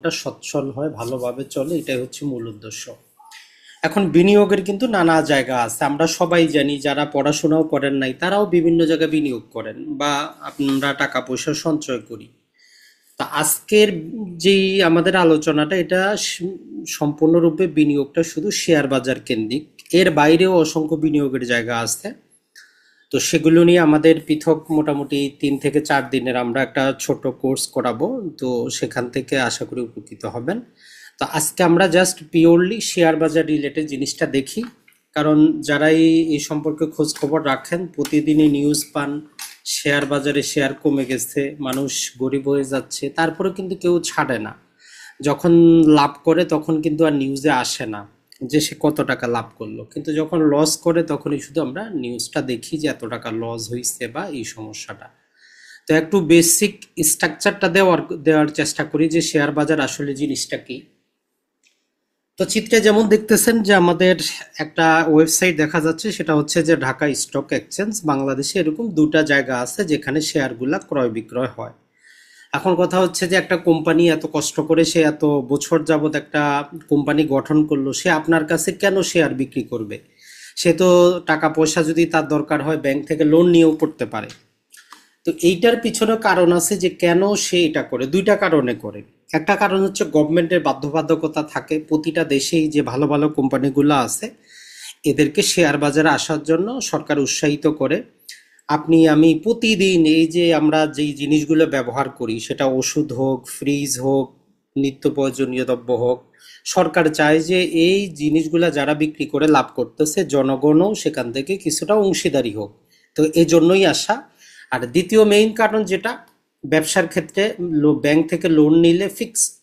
সচ্ছল হয়, ভালোভাবে চলে, এটাই হচ্ছে মূল উদ্দেশ্য। এখন বিনিয়োগের কিন্তু নানা জায়গা আছে, আমরা সবাই জানি, যারা পড়াশোনাও করেন নাই তারাও বিভিন্ন জায়গায় বিনিয়োগ করেন বা আমরা টাকা পয়সা সঞ্চয় করি। তা আজকের যেই আমাদের আলোচনাটা, এটা সম্পূর্ণরূপে বিনিয়োগটা শুধু শেয়ার বাজার কেন্দ্রিক। এর বাইরেও অসংখ্য বিনিয়োগের জায়গা আছে। তো সেগুলো নিয়ে আমাদের পৃথক মোটামুটি 3 থেকে 4 দিনের আমরা একটা ছোট কোর্স করাবো। তো সেখান থেকে আশা করি উপকৃত হবেন। তো আজকে আমরা জাস্ট পিওরলি শেয়ার বাজার রিলেটেড জিনিসটা দেখি। কারণ যারাই এই সম্পর্কে খোঁজ খবর রাখেন, প্রতিদিনই নিউজ পান শেয়ার বাজারে শেয়ার কমে গেছে, মানুষ গরিব হয়ে যাচ্ছে, তারপরে কিন্তু কেউ ছাড়ে না। যখন লাভ করে তখন কিন্তু আর নিউজে আসে না যে সে কত টাকা লাভ করলো, কিন্তু যখন লস করে তখনই শুধু আমরা নিউজটা দেখি যে এত টাকা লস হয়েছে বা এই সমস্যাটা। তো একটু বেসিক স্ট্রাকচারটা দেওয়ার চেষ্টা করি যে শেয়ার বাজার আসলে জিনিসটা কি। তো চিত্রে যেমন দেখতেছেন যে আমাদের একটা ওয়েবসাইট দেখা যাচ্ছে, সেটা হচ্ছে যে ঢাকা স্টক এক্সচেঞ্জ। বাংলাদেশে এরকম দুটা জায়গা আছে যেখানে শেয়ারগুলা ক্রয় বিক্রয় হয়। এখন কথা হচ্ছে যে একটা কোম্পানি এত কষ্ট করে, সে এত বছর যাবত একটা কোম্পানি গঠন করলো, সে আপনার কাছে কেন শেয়ার বিক্রি করবে? সে তো টাকা পয়সা যদি তার দরকার হয় ব্যাংক থেকে লোন নিয়েও করতে পারে। তো এইটার পিছনে কারণ আছে যে কেন সে এটা করে, দুইটা কারণে করে। একটা কারণ হচ্ছে গভর্নমেন্টের বাধ্যবাধকতা থাকে, প্রতিটা দেশেই যে ভালো ভালো কোম্পানিগুলো আছে এদেরকে শেয়ার বাজারে আসার জন্য সরকার উৎসাহিত করে। আপনি আমি প্রতিদিন এই যে আমরা যেই জিনিসগুলো ব্যবহার করি, সেটা ওষুধ হোক, ফ্রিজ হোক, নিত্য প্রয়োজনীয় দ্রব্য হোক, সরকার চায় যে এই জিনিসগুলা যারা বিক্রি করে লাভ করতেছে জনগণও সেখান থেকে কিছুটা অংশীদারি হোক। তো এই জন্যই আসা। আর দ্বিতীয় মেইন কারণ যেটা, ব্যবসার ক্ষেত্রে ব্যাংক থেকে লোন নিলে ফিক্সড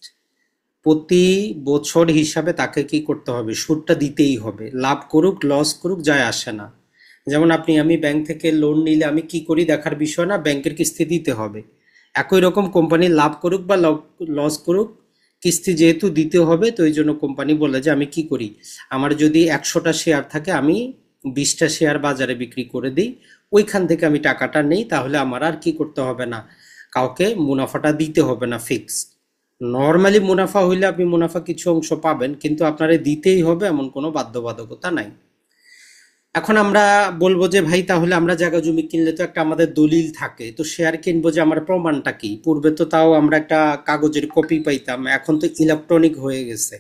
প্রতি বছর হিসাবে তাকে কি করতে হবে, সুদটা দিতেই হবে। লাভ করুক লস করুক যায় আসে না। যেমন আমি ব্যাংক থেকে লোন নিলে আমি কি করি দেখার বিষয় না, ব্যাংকের কিস্তি দিতে হবে। একই রকম কোম্পানি লাভ করুক বা লস করুক, কিস্তি যেহেতু দিতে হবে, তো এই জন্য কোম্পানি বলে যে আমি কি করি, আমার যদি 100টা শেয়ার থাকে আমি 20টা শেয়ার বাজারে বিক্রি করে দিই, ওইখান থেকে আমি টাকাটা নেই, তাহলে আমার আর কি করতে হবে না, কাউকে মুনাফাটা দিতে হবে না ফিক্সড। নর্মালি মুনাফা হইলে আপনি মুনাফা কিছু অংশ পাবেন, কিন্তু আপনারে দিতেই হবে এমন কোনো বাধ্যবাধকতা নাই। এখন আমরা বলবো যে ভাই তাহলে আমরা জায়গা জমি কিনলে তো একটা আমাদের দলিল থাকে, তো শেয়ার কিনবো যে আমার প্রমাণটা কি? পূর্বে তো তাও আমরা একটা কাগজের কপি পাইতাম, এখন তো ইলেকট্রনিক হয়ে গেছে।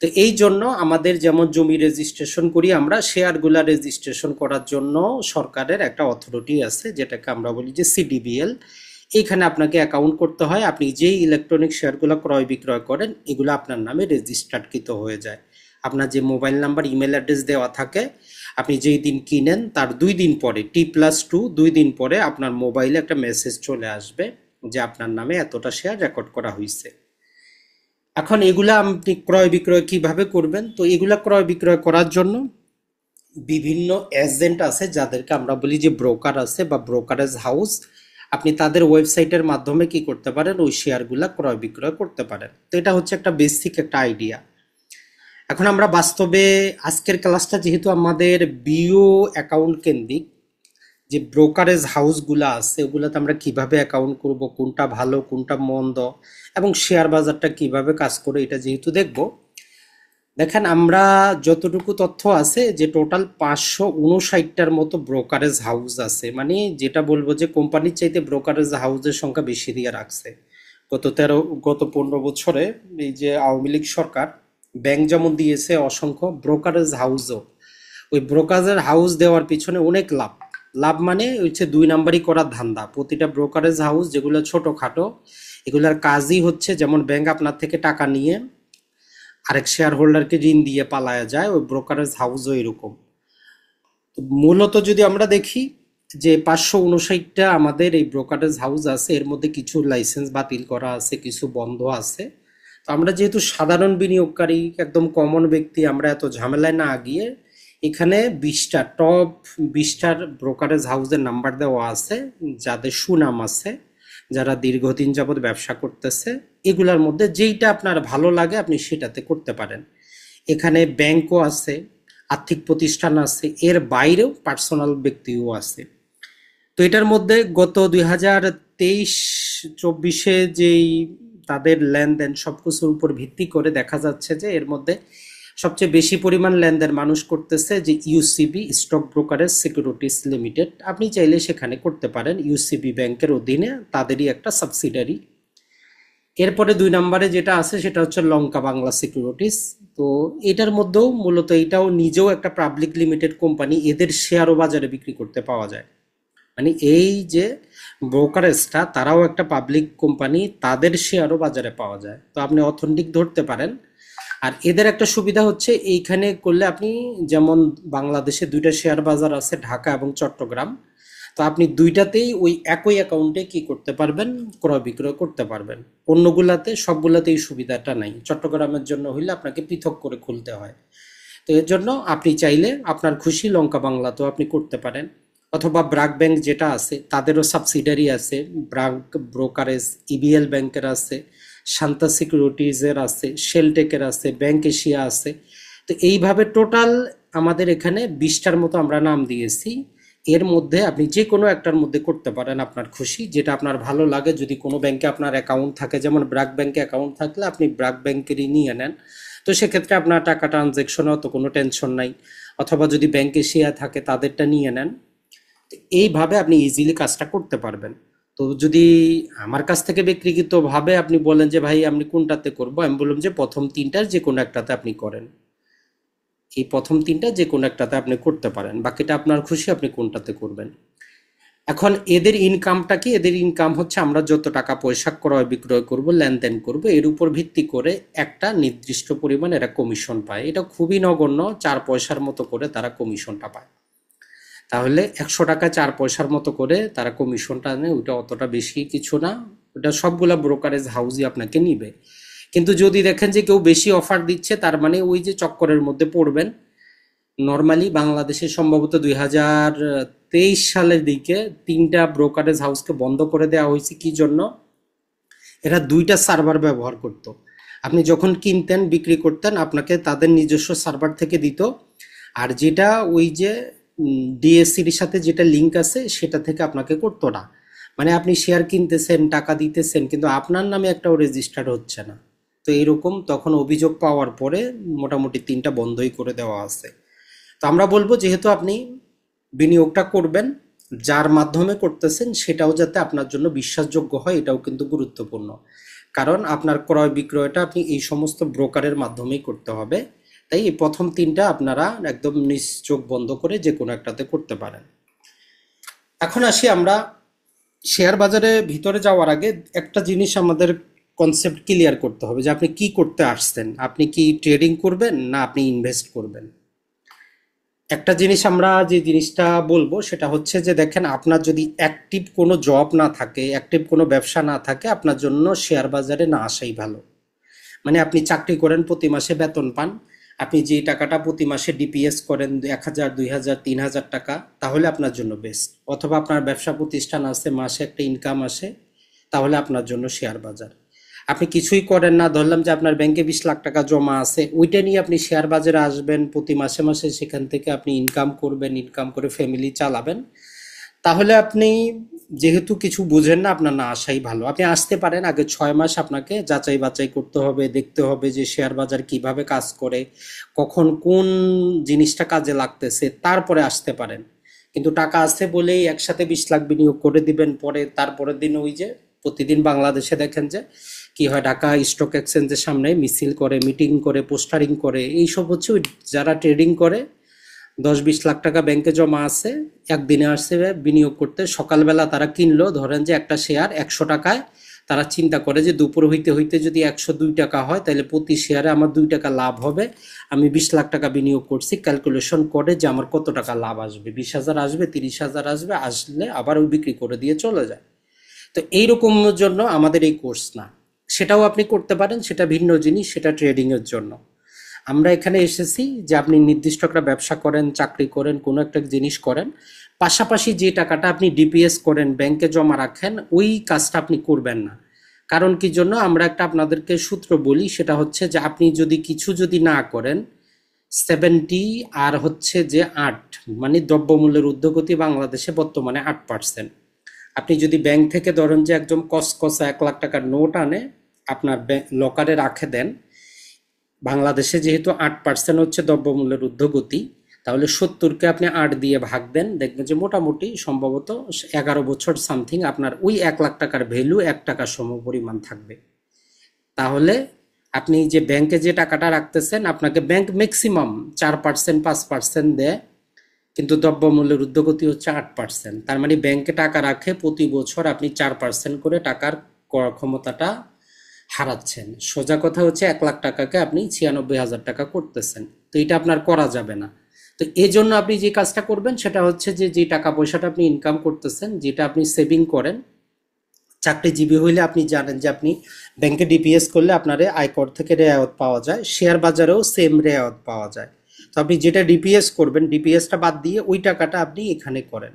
তো এই জন্য আমাদের যেমন জমি রেজিস্ট্রেশন করি, আমরা শেয়ারগুলা রেজিস্ট্রেশন করার জন্য সরকারের একটা অথরিটি আছে যেটাকে আমরা বলি যে সিডিবিএল। এইখানে আপনাকে অ্যাকাউন্ট করতে হয়, আপনি যেই ইলেকট্রনিক শেয়ারগুলো ক্রয় বিক্রয় করেন এগুলো আপনার নামে রেজিস্টার্ডকৃত হয়ে যায়। আপনার যে মোবাইল নাম্বার ইমেল অ্যাড্রেস দেওয়া থাকে, আপনি যেই দিন কিনেন তার 2 দিন পরে, T+2 2 দিন পরে আপনার মোবাইলে একটা মেসেজ চলে আসবে যে আপনার নামে এতটা শেয়ার রেকর্ড করা হয়েছে। এখন এগুলা আপনি ক্রয় বিক্রয় কিভাবে করবেন? তো এগুলা ক্রয় বিক্রয় করার জন্য বিভিন্ন এজেন্ট আছে যাদেরকে আমরা বলি যে ব্রোকার আছে বা ব্রোকারেজ হাউস। আপনি তাদের ওয়েবসাইটের মাধ্যমে কি করতে পারেন, ওই শেয়ারগুলা ক্রয় বিক্রয় করতে পারেন। তো এটা হচ্ছে একটা বেসিক একটা আইডিয়া। এখন আমরা বাস্তবে আজকের ক্লাসটা যেহেতু আমাদের বিও অ্যাকাউন্ট কেন্দ্রিক, যে ব্রোকারেজ হাউসগুলো আছে ওগুলোতে আমরা কিভাবে অ্যাকাউন্ট করব, কোনটা ভালো কোনটা মন্দ, এবং শেয়ার বাজারটা কিভাবে কাজ করে, এটা যেহেতু দেখব। দেখেন আমরা যতটুকু তথ্য আছে যে টোটাল 559টার মতো ব্রোকারেজ হাউস আছে, মানে যেটা বলবো যে কোম্পানির চাইতে ব্রোকারেজ হাউসের সংখ্যা বেশি দিয়ে রাখছে। গত 15 বছরে এই যে আওয়ামী লীগ সরকার ব্যাংক যেমন দিয়েছে, অসংখ্য ব্রোকারেজ হাউসও, ওই ব্রোকারেজ হাউস দেওয়ার পিছনে অনেক লাভ। লাভ মানে হচ্ছে 2 নাম্বারই করার ধান্দা। প্রতিটা ব্রোকারেজ হাউস যেগুলো ছোটখাটো, এগুলার কাজই হচ্ছে যেমন ব্যাংক আপনার থেকে টাকা নিয়ে আরেক শেয়ার হোল্ডারকে ঋণ দিয়ে পালায়া যায়, ওই ব্রোকারেজ হাউসও এরকম। মূলত যদি আমরা দেখি যে 559টা আমাদের এই ব্রোকারেজ হাউস আছে, এর মধ্যে কিছু লাইসেন্স বাতিল করা আছে, কিছু বন্ধ আছে। তো আমরা যেহেতু সাধারণ বিনিয়োগকারী, একদম কমন ব্যক্তি, আমরা এত ঝামেলায় না গিয়ে এখানে 20টা টপ 20টার ব্রোকারেজ হাউসের নাম্বার দেওয়া আছে, যাদের সুনাম আছে, যারা দীর্ঘদিন যাবৎ ব্যবসা করতেছে। এগুলার মধ্যে যেইটা আপনার ভালো লাগে আপনি সেটাতে করতে পারেন। এখানে ব্যাংকও আছে, আর্থিক প্রতিষ্ঠান আছে, এর বাইরেও পার্সোনাল ব্যক্তিও আছে। তো এটার মধ্যে গত 2023-24 যেই তাদের লেনদেন সবকিছুর উপর ভিত্তি করে দেখা যাচ্ছে যে এর মধ্যে সবচেয়ে বেশি পরিমাণ লেনদেন মানুষ করতেছে যে UCB stock brokerage securities limited. আপনি চাইলে সেখানে করতে পারেন, ইউসিবি ব্যাংকের অধীনে, তাদেরই একটা সাবসিডারি। এরপরে 2 নম্বরে যেটা আছে সেটা হচ্ছে লঙ্কা বাংলা সিকিউরিটিজ। তো এটার মধ্যেও মূলত এটাও নিজেও একটা পাবলিক লিমিটেড কোম্পানি, এদের শেয়ারও বাজারে বিক্রি করতে পাওয়া যায়। মানে এই যে ব্রোকারেজটা, তারাও একটা পাবলিক কোম্পানি, তাদের শেয়ারও বাজারে পাওয়া যায়। তো আপনি অথেন্টিক ধরতে পারেন। আর এদের একটা সুবিধা হচ্ছে এইখানে করলে আপনি, যেমন বাংলাদেশে 2টা শেয়ার বাজার আছে, ঢাকা এবং চট্টগ্রাম। তো আপনি 2টাতেই ওই একই অ্যাকাউন্টে কি করতে পারবেন, ক্রয় বিক্রয় করতে পারবেন। অন্যগুলাতে সবগুলাতেই সুবিধাটা নাই। চট্টগ্রামের জন্য হইলে আপনাকে পৃথক করে খুলতে হয়। তো এর জন্য আপনি চাইলে আপনার খুশি লঙ্কা বাংলাতেও আপনি করতে পারেন, অথবা ব্র্যাক ব্যাংক যেটা আছে তাদেরও সাবসিডারি আছে, ব্র্যাক ব্রোকারেজ, ইবিএল ব্যাংকের আছে, শান্তা সিকিউরিটিজের আছে, শেলটেকের আছে, ব্যাংক এশিয়া আছে। তো এইভাবে টোটাল আমাদের এখানে 20টার মতো আমরা নাম দিয়েছি। এর মধ্যে আপনি যে কোনো একটার মধ্যে করতে পারেন আপনার খুশি, যেটা আপনার ভালো লাগে। যদি কোনো ব্যাংকে আপনার অ্যাকাউন্ট থাকে, যেমন ব্র্যাক ব্যাংকে অ্যাকাউন্ট থাকলে আপনি ব্র্যাক ব্যাংকেরই নিয়ে নেন। তো সেক্ষেত্রে আপনার টাকা ট্রানজ্যাকশনে অত কোনো টেনশন নাই। অথবা যদি ব্যাংক এশিয়া থাকে তাদেরটা নিয়ে নেন। এইভাবে আপনি ইজিলি কাজটা করতে পারবেন। তো যদি আমার কাছ থেকে ব্যক্তিগতভাবে আপনি বলেন যে ভাই আপনি কোনটাতে করবো, আমি বললাম যে প্রথম 3টার যে কোনো একটাতে আপনি করেন। এই প্রথম 3টা যে কোনো একটাতে আপনি করতে পারেন, বাকিটা আপনার খুশি আপনি কোনটাতে করবেন। এখন এদের ইনকামটা কি? এদের ইনকাম হচ্ছে আমরা যত টাকা পয়সা ক্রয় বিক্রয় করব, লেনদেন করব, এর উপর ভিত্তি করে একটা নির্দিষ্ট পরিমাণ এরা কমিশন পায়। এটা খুবই নগণ্য, 4 পয়সার মতো করে তারা কমিশনটা পায়। তাহলে 100 টাকা 4 পয়সার মতো করে তারা কমিশনটা নেয়। ওইটা অতটা বেশি কিছু না, ওটা সবগুলা ব্রোকারেজ হাউসই আপনাকে নিবে। কিন্তু যদি দেখেন যে কেউ বেশি অফার দিচ্ছে, তার মানে ওই যে চক্করের মধ্যে পড়বেন। নর্মালি বাংলাদেশে সম্ভবত 2023 সালের দিকে 3টা ব্রোকারেজ হাউসকে বন্ধ করে দেওয়া হয়েছে। কি জন্য? এরা 2টা সার্ভার ব্যবহার করত। আপনি যখন কিনতেন বিক্রি করতেন, আপনাকে তাদের নিজস্ব সার্ভার থেকে দিত। আর যেটা ওই যে ডিএসসির সাথে যেটা লিঙ্ক আছে সেটা থেকে আপনাকে করতো না। মানে আপনি শেয়ার কিনতেছেন, টাকা দিতেছেন, কিন্তু আপনার নামে একটাও রেজিস্টার হচ্ছে না। তো এরকম তখন অভিযোগ পাওয়ার পরে মোটামুটি 3টা বন্ধই করে দেওয়া আছে। তো আমরা বলবো, যেহেতু আপনি বিনিয়োগটা করবেন, যার মাধ্যমে করতেছেন সেটাও যাতে আপনার জন্য বিশ্বাসযোগ্য হয়, এটাও কিন্তু গুরুত্বপূর্ণ। কারণ আপনার ক্রয় বিক্রয়টা আপনি এই সমস্ত ব্রোকারের মাধ্যমেই করতে হবে। তাই এই প্রথম 3টা আপনারা একদম নিজ চোখ বন্ধ করে যে কোনো একটাতে করতে পারেন। এখন আসি আমরা শেয়ার বাজারে ভিতরে যাওয়ার আগে একটা জিনিস আমাদের কনসেপ্ট ক্লিয়ার করতে হবে, যে আপনি কি করতে আসছেন। আপনি কি ট্রেডিং করবেন না আপনি ইনভেস্ট করবেন? একটা জিনিস আমরা যে জিনিসটা বলবো সেটা হচ্ছে যে দেখেন, আপনার যদি অ্যাক্টিভ কোনো জব না থাকে, অ্যাক্টিভ কোনো ব্যবসা না থাকে, আপনার জন্য শেয়ার বাজারে না আসাই ভালো। মানে আপনি চাকরি করেন, প্রতি মাসে বেতন পান, আপনি যে টাকাটা প্রতি মাসে ডিপিএস করেন 1,000 2,000 3,000 টাকা, তাহলে আপনার জন্য বেস্ট। অথবা আপনার ব্যবসা প্রতিষ্ঠান আছে, মাসে একটা ইনকাম আসে, তাহলে আপনার জন্য শেয়ার বাজার। আপনি কিছুই করেন না, ধরলাম যে আপনার ব্যাংকে 20 লাখ টাকা জমা আছে, ওইটা নিয়ে আপনি শেয়ার বাজারে আসবেন, প্রতি মাসে মাসে সেখান থেকে আপনি ইনকাম করবেন, ইনকাম করে ফ্যামিলি চালাবেন, তাহলে আপনি যেহেতু কিছু বুঝেন না, আপনার না আসাই ভালো। আপনি আসতে পারেন, আগে 6 মাস আপনাকে যাচাই বাছাই করতে হবে, দেখতে হবে যে শেয়ার বাজার কিভাবে কাজ করে, কখন কোন জিনিসটা কাজে লাগতেছে, তারপরে আসতে পারেন। কিন্তু টাকা আছে বলেই একসাথে 20 লাখ বিনিয়োগ করে দিবেন, পরে তারপরের দিন ওই যে প্রতিদিন বাংলাদেশে দেখেন যে কি হয়, ঢাকা স্টক এক্সচেঞ্জের সামনে মিছিল করে, মিটিং করে, পোস্টারিং করে, এইসব হচ্ছে ওই যারা ট্রেডিং করে। 10-20 লাখ টাকা ব্যাংকে জমা আছে, একদিনে আসছে বিনিয়োগ করতে, সকালবেলা তারা কিনলো, ধরেন যে একটা শেয়ার 100 টাকায়, তারা চিন্তা করে যে দুপুর হইতে হইতে যদি 102 টাকা হয়, তাহলে প্রতি শেয়ারে আমার 2 টাকা লাভ হবে। আমি 20 লাখ টাকা বিনিয়োগ করছি, ক্যালকুলেশন করে যে আমার কত টাকা লাভ আসবে, 20,000 আসবে, 30,000 আসবে, আসলে আবার ওই বিক্রি করে দিয়ে চলে যায়। তো এইরকমের জন্য আমাদের এই কোর্স না। সেটাও আপনি করতে পারেন, সেটা ভিন্ন জিনিস, সেটা ট্রেডিং এর জন্য। আমরা এখানে এসেছি যে আপনি নির্দিষ্ট একটা ব্যবসা করেন, চাকরি করেন, কোনো একটা জিনিস করেন, পাশাপাশি যে টাকাটা আপনি ডিপিএস করেন, ব্যাংকে জমা রাখেন, ওই কাজটা আপনি করবেন না। কারণ কি জন্য? আমরা একটা আপনাদেরকে সূত্র বলি, সেটা হচ্ছে যে আপনি যদি কিছু যদি না করেন, 70 আর হচ্ছে যে 8, মানে দ্রব্যমূল্যের ঊর্ধ্বগতি বাংলাদেশে বর্তমানে 8%। আপনি যদি ব্যাংক থেকে ধরেন যে একদম কসকসা 1 লাখ টাকার নোট আনে, আপনার লকারে রাখে দেন, বাংলাদেশে যেহেতু 8% হচ্ছে দ্রব্যমূল্যের ঊর্ধ্বগতি, তাহলে 70-কে আপনি 8 দিয়ে ভাগ দেন, দেখবেন যে মোটামুটি সম্ভবত 11 বছর সামথিং আপনার ওই 1 লাখ টাকার ভ্যালু 1 টাকার সমপরিমাণ থাকবে। তাহলে আপনি যে ব্যাংকে যে টাকাটা রাখতেছেন, আপনাকে ব্যাংক ম্যাক্সিমাম 4% 5% দেয়, কিন্তু দ্রব্যমূল্যের ঊর্ধ্বগতি হচ্ছে 8%। তার মানে ব্যাংকে টাকা রাখে প্রতি বছর আপনি 4% করে টাকার ক্রয় ক্ষমতাটা হারাচ্ছেন। সোজা কথা হচ্ছে 1 লাখ টাকাকে আপনি 96,000 টাকা করতেছেন। তো এটা আপনার করা যাবে না। তো এই জন্য আপনি যে কাজটা করবেন সেটা হচ্ছে যে টাকা পয়সাটা আপনি ইনকাম করতেছেন, যেটা আপনি সেভিং করেন, চাকরিজীবী হইলে আপনি জানেন যে আপনি ব্যাংকে ডিপিএস করলে আপনার আয়কর থেকে রেয়ায়ত পাওয়া যায়, শেয়ার বাজারেও সেম রেয়ায়ত পাওয়া যায়। তো আপনি যেটা ডিপিএস করবেন, ডিপিএসটা বাদ দিয়ে ওই টাকাটা আপনি এখানে করেন।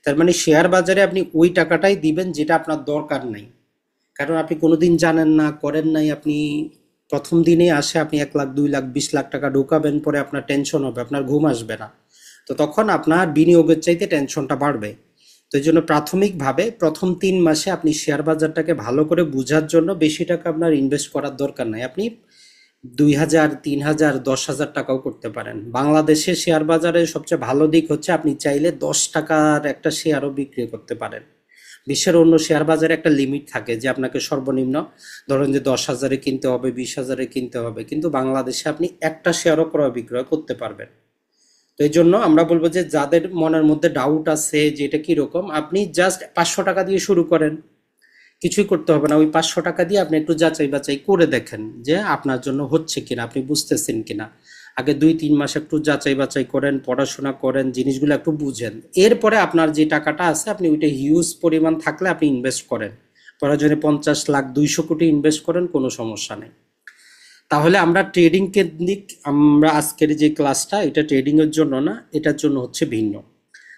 তার মানে শেয়ার বাজারে আপনি ওই টাকাটাই দিবেন যেটা আপনার দরকার নাই। কারণ আপনি কোনোদিন জানেন না, করেন নাই, আপনি প্রথম দিনে আসে আপনি 1 লাখ 2 লাখ 20 লাখ টাকা ঢোকাবেন, পরে আপনার টেনশন হবে, আপনার ঘুম আসবে না। তো তখন আপনার বিনিয়োগের চাইতে টেনশনটা বাড়বে। তো এই জন্য প্রাথমিকভাবে প্রথম 3 মাসে আপনি শেয়ার বাজারটাকে ভালো করে বোঝার জন্য বেশি টাকা আপনার ইনভেস্ট করার দরকার নাই। আপনি 2,000 3,000 10,000 টাকাও করতে পারেন। বাংলাদেশে শেয়ার বাজারের সবচেয়ে ভালো দিক হচ্ছে আপনি চাইলে 10 টাকার একটা শেয়ারও বিক্রি করতে পারেন। বিশ্বের অন্য শেয়ার বাজারে একটা লিমিট থাকে যে আপনাকে সর্বনিম্ন ধরেন যে 10,000-এ কিনতে হবে, 20,000-এ কিনতে হবে, কিন্তু বাংলাদেশে আপনি একটা শেয়ারও ক্রয় বিক্রয় করতে পারবেন। তো এই জন্য আমরা বলবো যে যাদের মনের মধ্যে ডাউট আছে যে এটা কিরকম, আপনি জাস্ট 500 টাকা দিয়ে শুরু করেন, কিছুই করতে হবে না। ওই 500 টাকা দিয়ে আপনি একটু যাচাই বাছাই করে দেখেন যে আপনার জন্য হচ্ছে কিনা, আপনি বুঝতেছেন কিনা। আগে 2-3 মাস একটু যাচাই বাছাই করেন, পড়াশোনা করেন, জিনিসগুলো একটু বুঝেন। এরপরে আপনার যে টাকাটা আছে আপনি ওইটা হিউজ পরিমাণ থাকলে আপনি ইনভেস্ট করেন, প্রয়োজনে 50 লাখ 200 কোটি ইনভেস্ট করেন, কোনো সমস্যা নেই। তাহলে আমরা ট্রেডিং কেন্দ্রিক, আমরা আজকের যে ক্লাসটা এটা ট্রেডিং এর জন্য না, এটার জন্য হচ্ছে ভিন্ন।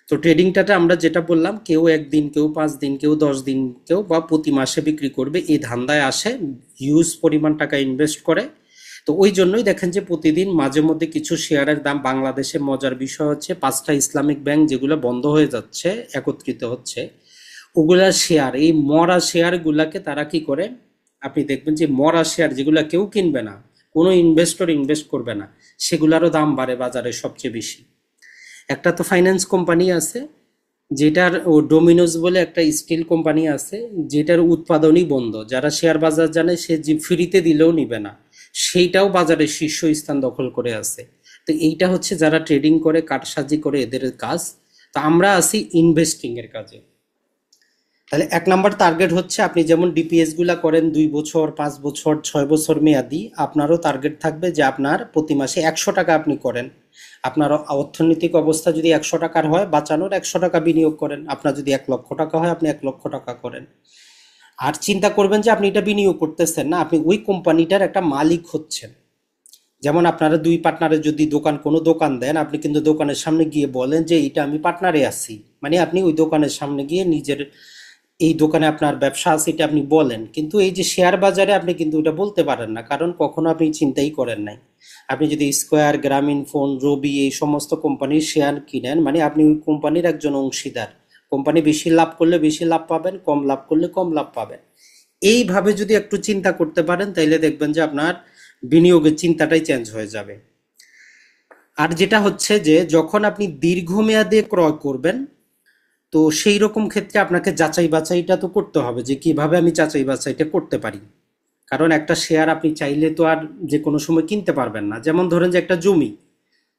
তো ট্রেডিংটাতে আমরা যেটা বললাম, কেউ 1 দিন, কেউ 5 দিন, কেউ 10 দিন, কেউ বা প্রতি মাসে বিক্রি করবে, এই ধান্দায় আসে, হিউজ পরিমাণ টাকা ইনভেস্ট করে। তো ওই জন্যই দেখেন যে প্রতিদিন মাঝে মধ্যে কিছু শেয়ারের দাম, বাংলাদেশে মজার বিষয় হচ্ছে 5টা ইসলামিক ব্যাংক যেগুলো বন্ধ হয়ে যাচ্ছে, একত্রিত হচ্ছে, ওগুলা শেয়ার, এই মরা শেয়ারগুলাকে তারা কি করে, আপনি দেখবেন যে মরা শেয়ার যেগুলো কেউ কিনবে না, কোনো ইনভেস্টর ইনভেস্ট করবে না, সেগুলারও দাম বাড়ে বাজারে সবচেয়ে বেশি। একটা তো ফাইন্যান্স কোম্পানি আছে যেটার, ও ডোমিনোজ বলে একটা স্টিল কোম্পানি আছে যেটার উৎপাদনই বন্ধ, যারা শেয়ার বাজার জানে সে যে ফ্রিতে দিলেও নিবে না, সেইটাও বাজারে শীর্ষ স্থান দখল করে আছে। তো এইটা হচ্ছে যারা ট্রেডিং করে, কারসাজি করে, এদের কাজ। তো আমরা আছি ইনভেস্টিং এর কাজে। তাহলে 1 নম্বর টার্গেট হচ্ছে আপনি যেমন ডিপিএস গুলা করেন 2 বছর, 5 বছর, 6 বছর মেয়াদি, আপনারও টার্গেট থাকবে যে আপনার প্রতি মাসে 100 টাকা আপনি করেন। আপনার অর্থনৈতিক অবস্থা যদি 100 টাকার হয়, বাঁচানোর 100 টাকা বিনিয়োগ করেন। আপনার যদি 1 লক্ষ টাকা হয়, আপনি 1 লক্ষ টাকা করেন। আর চিন্তা করবেন যে আপনি এটা বিনিয়োগ করতেছেন না, আপনি ওই কোম্পানিটার একটা মালিক হচ্ছেন। যেমন আপনারা 2 পার্টনারে যদি কোনো দোকান দেন, আপনি কিন্তু দোকানের সামনে গিয়ে বলেন যে এটা আমি পার্টনারে আছি, মানে আপনি ওই দোকানের সামনে গিয়ে নিজের এই দোকানে আপনার ব্যবসা আছে এটা আপনি বলেন। কিন্তু এই যে শেয়ার বাজারে আপনি কিন্তু এটা বলতে পারেন না, কারণ কখনো আপনি চিন্তাই করেন নাই। আপনি যদি স্কোয়ার, গ্রামীণ ফোন, রবি এই সমস্ত কোম্পানির শেয়ার কিনেন, মানে আপনি ওই কোম্পানির একজন অংশীদার। কোম্পানি বেশি লাভ করলে বেশি লাভ পাবেন, কম লাভ করলে কম লাভ পাবেন। এইভাবে যদি একটু চিন্তা করতে পারেন, তাইলে দেখবেন যে আপনার বিনিয়োগের চিন্তাটাই চেঞ্জ হয়ে যাবে। আর যেটা হচ্ছে যে যখন আপনি দীর্ঘমেয়াদে ক্রয় করবেন, তো সেই রকম ক্ষেত্রে আপনাকে যাচাই বাছাইটা তো করতে হবে যে কিভাবে আমি যাচাই বাছাইটা করতে পারি। কারণ একটা শেয়ার আপনি চাইলে তো আর যে কোনো সময় কিনতে পারবেন না। যেমন ধরেন যে একটা